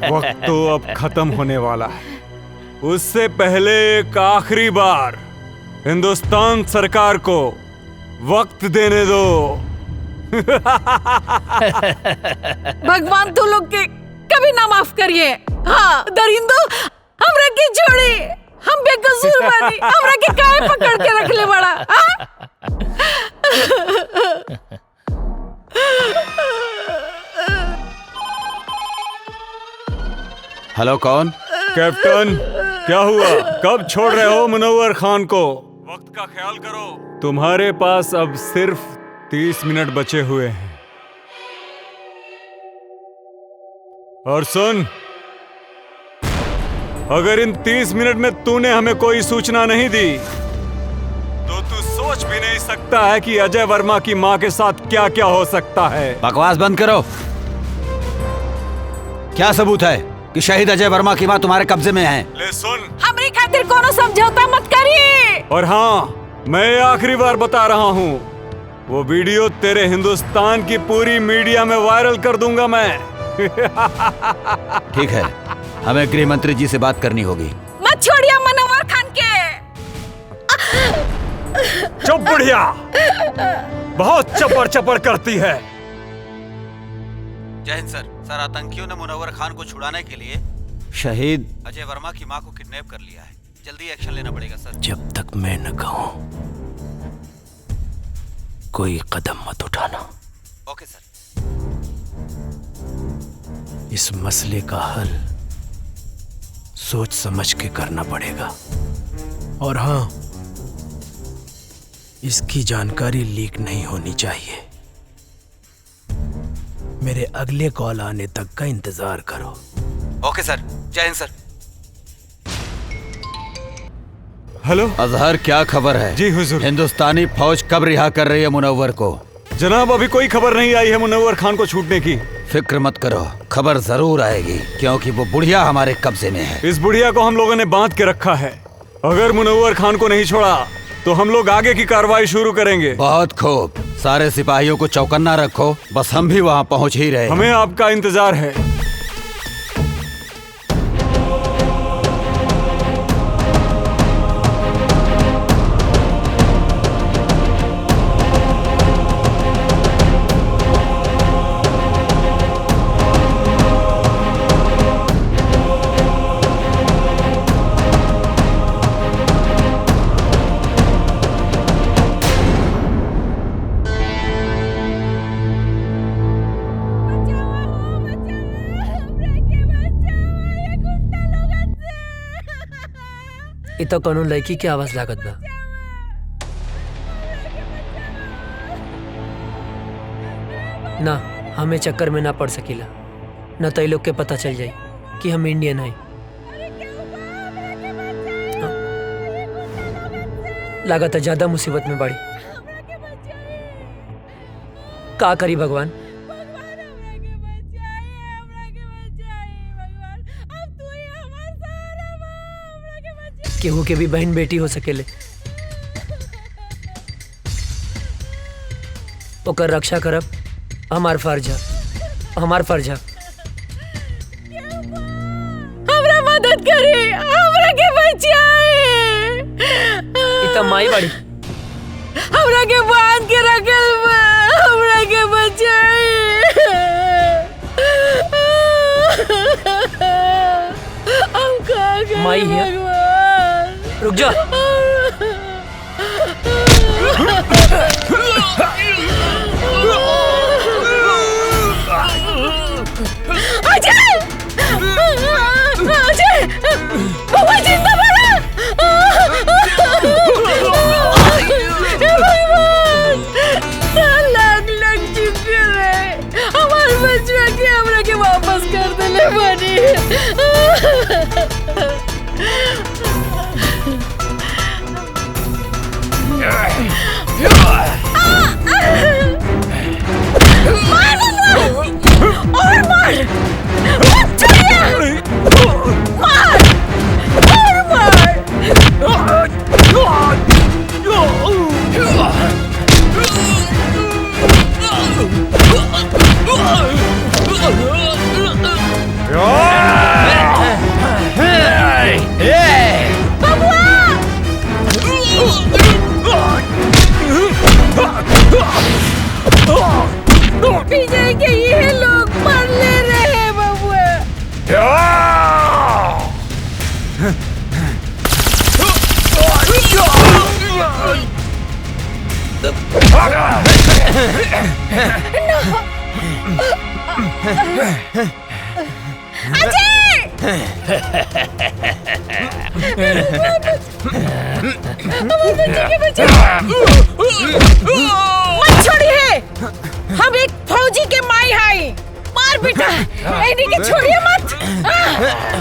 वक्त तो अब खत्म होने वाला है। उससे पहले एक आखिरी बार हिंदुस्तान सरकार को वक्त देने दो। भगवान तू लोग के कभी ना माफ करिए। हाँ दरिंदो, हमरा के छोड़ी, हम बेकसूर बानी, हमरा के काहे पकड़ के रख ले बड़ा। हेलो, कौन? कैप्टन, क्या हुआ? कब छोड़ रहे हो मुनव्वर खान को? वक्त का ख्याल करो। तुम्हारे पास अब सिर्फ 30 मिनट बचे हुए हैं। और सुन, अगर इन 30 मिनट में तूने हमें कोई सूचना नहीं दी तो तू सोच भी नहीं सकता है कि अजय वर्मा की मां के साथ क्या क्या हो सकता है। बकवास बंद करो। क्या सबूत है कि शहीद अजय वर्मा की मां तुम्हारे कब्जे में है? ले सुन, हमरी खातिर कोनो समझौता मत करिए। और हाँ, मैं आखिरी बार बता रहा हूँ, वो वीडियो तेरे हिंदुस्तान की पूरी मीडिया में वायरल कर दूंगा मैं। ठीक है, हमें गृह मंत्री जी से बात करनी होगी। मत छोड़िए मुनव्वर खान के। चुप बुढ़िया, बहुत चपड़ चपड़ करती है। जय हिंद सर। सर, आतंकियों ने मुनव्वर खान को छुड़ाने के लिए शहीद अजय वर्मा की मां को किडनैप कर लिया है। जल्दी एक्शन लेना पड़ेगा सर। जब तक मैं न कहूं कोई कदम मत उठाना। ओके सर। इस मसले का हल सोच समझ के करना पड़ेगा। और हाँ, इसकी जानकारी लीक नहीं होनी चाहिए। मेरे अगले कॉल आने तक का इंतजार करो। ओके सर। जय हिंद सर। हेलो अजहर, क्या खबर है? जी हुजूर। हिंदुस्तानी फौज कब रिहा कर रही है मुनव्वर को? जनाब, अभी कोई खबर नहीं आई है मुनव्वर खान को छूटने की। फिक्र मत करो, खबर जरूर आएगी, क्योंकि वो बुढ़िया हमारे कब्जे में है। इस बुढ़िया को हम लोगों ने बांध के रखा है। अगर मुनव्वर खान को नहीं छोड़ा तो हम लोग आगे की कार्रवाई शुरू करेंगे। बहुत खूब, सारे सिपाहियों को चौकन्ना रखो, बस हम भी वहाँ पहुँच ही रहे। हमें आपका इंतजार है। ये तो कोनो लड़की की आवाज लागत बा। ना, हमें चक्कर में ना पड़ सकीला, न तो ये लोग के पता चल जाए कि हम इंडियन हैं। लागत है ज्यादा मुसीबत में बाड़ी। का करी भगवान? केहू के भी बहन बेटी हो सकेले, ओकर रक्षा करब हमार फर्ज है, हमार फर्ज है। हमरा मदद करी, हमरा के बचाए। इतना माई बाड़ी, हमरा के बांध के रखल बा, हमरा के बचाए। हम का करी माई है। भगवान? रुक जा। अजय! अजय! बाबा जिंदा बड़ा! हे भगवान! बचवा के हमरा के वापस कर देले बानी। मार और मार, मत छोड़िए, मार और मार। विजय के ये लोग मर ले रहे हैं बबुआ। मत छोड़िए, हम एक फौजी के माई हैं। मार बेटा, ऐनी के छोड़िए मत।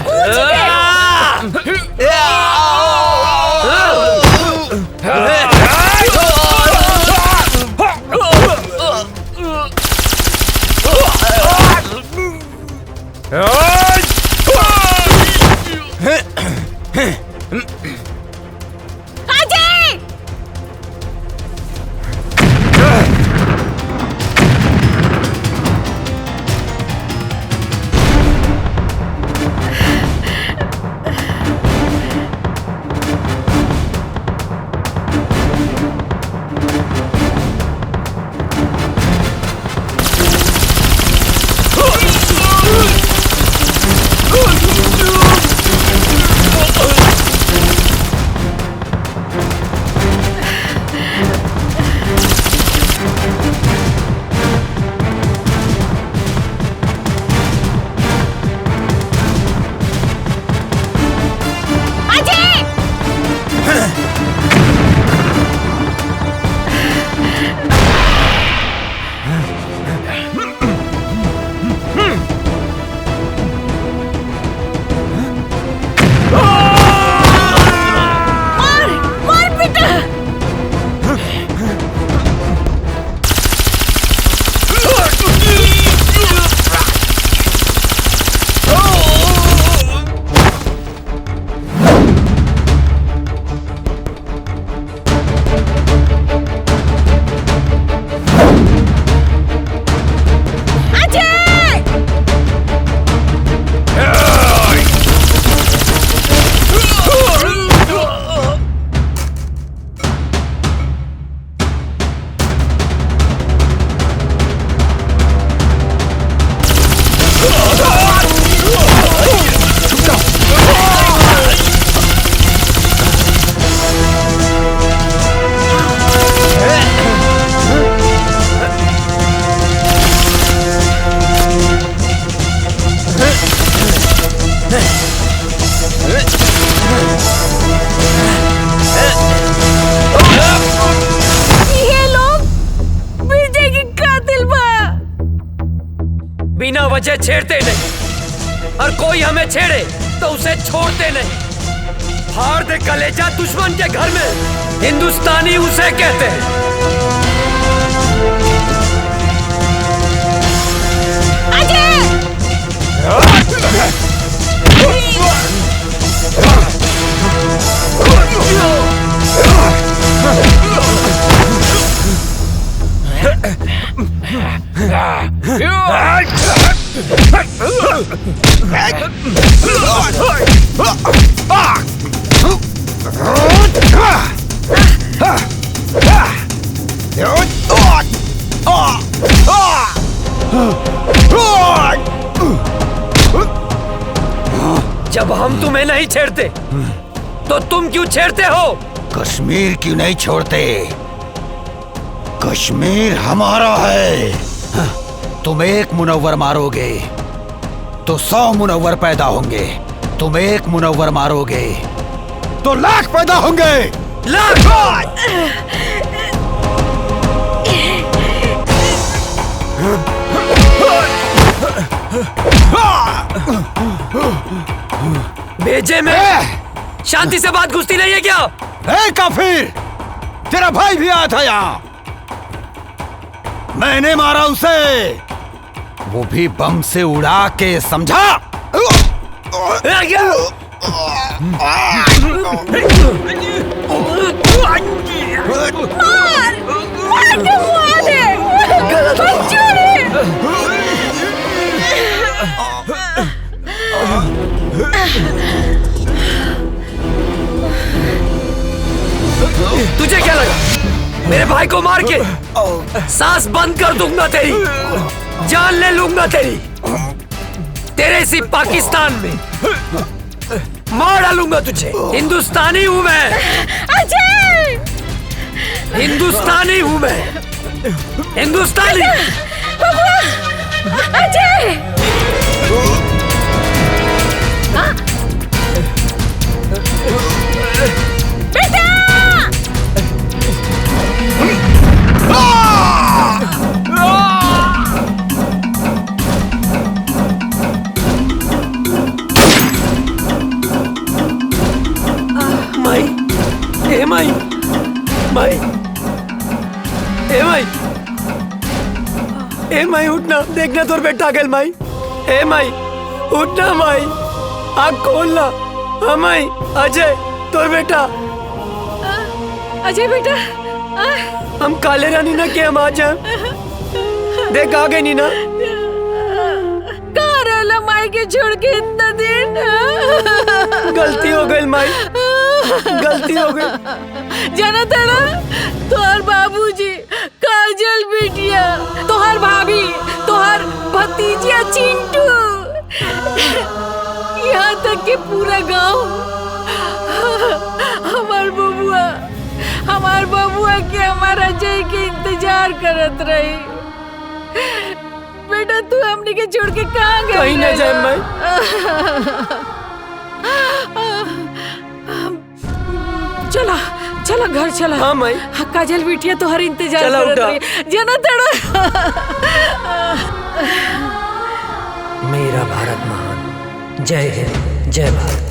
कूद बिना वजह छेड़ते नहीं, और कोई हमें छेड़े तो उसे छोड़ते नहीं। फाड़ दे कलेजा दुश्मन के घर में, हिंदुस्तानी उसे कहते हैं। जब हम तुम्हें नहीं छेड़ते तो तुम क्यों छेड़ते हो? कश्मीर क्यों नहीं छोड़ते? कश्मीर हमारा है। तुम एक मुनव्वर मारोगे तो 100 मुनव्वर पैदा होंगे। तुम एक मुनव्वर मारोगे तो लाख पैदा होंगे। लाख! भेजे में शांति से बात घुसती नहीं है क्या? ए काफिर, तेरा भाई भी आया था यहाँ। मैंने मारा उसे, वो भी बम से उड़ा के, समझा? तुझे क्या लगा मेरे भाई को मार के सांस बंद कर दूंगा तेरी, जान ले लूंगा तेरी, तेरे इसी पाकिस्तान में मार डालूंगा तुझे। हिंदुस्तानी हूँ मैं अजय, हिंदुस्तानी हूँ मैं, हिंदुस्तानी। अजय, बेटा, माई, ए माई, माई, ए माई, ए माई उठना, देखना तोर बेटा गेल माई। ए माई उठना माई, आँख खोलना। हाँ माई, अजय तोर बेटा। अजय बेटा, हम काले रानी ना के हम आ जाए, देख आ गए नीना। कहाँ रहला माई के छोड़ के इतना दिन? गलती हो गई माई, गलती हो गई। जाना था ना, तोहर बाबूजी, काजल बिटिया, तोहर भाभी, तोहर भतीजिया चिंटू, यहाँ तक कि पूरा गांव हमार बबुआ के हमारा अजय के इंतजार करत रही। बेटा तू हमने के छोड़ के कहाँ गई? कहीं न जाए माई। चला चला घर चला। हाँ माई। काजल बिटिया तो हर इंतजार चला करत उठा। रही। जना तड़ा। मेरा भारत महान। जय हिंद, जय भारत।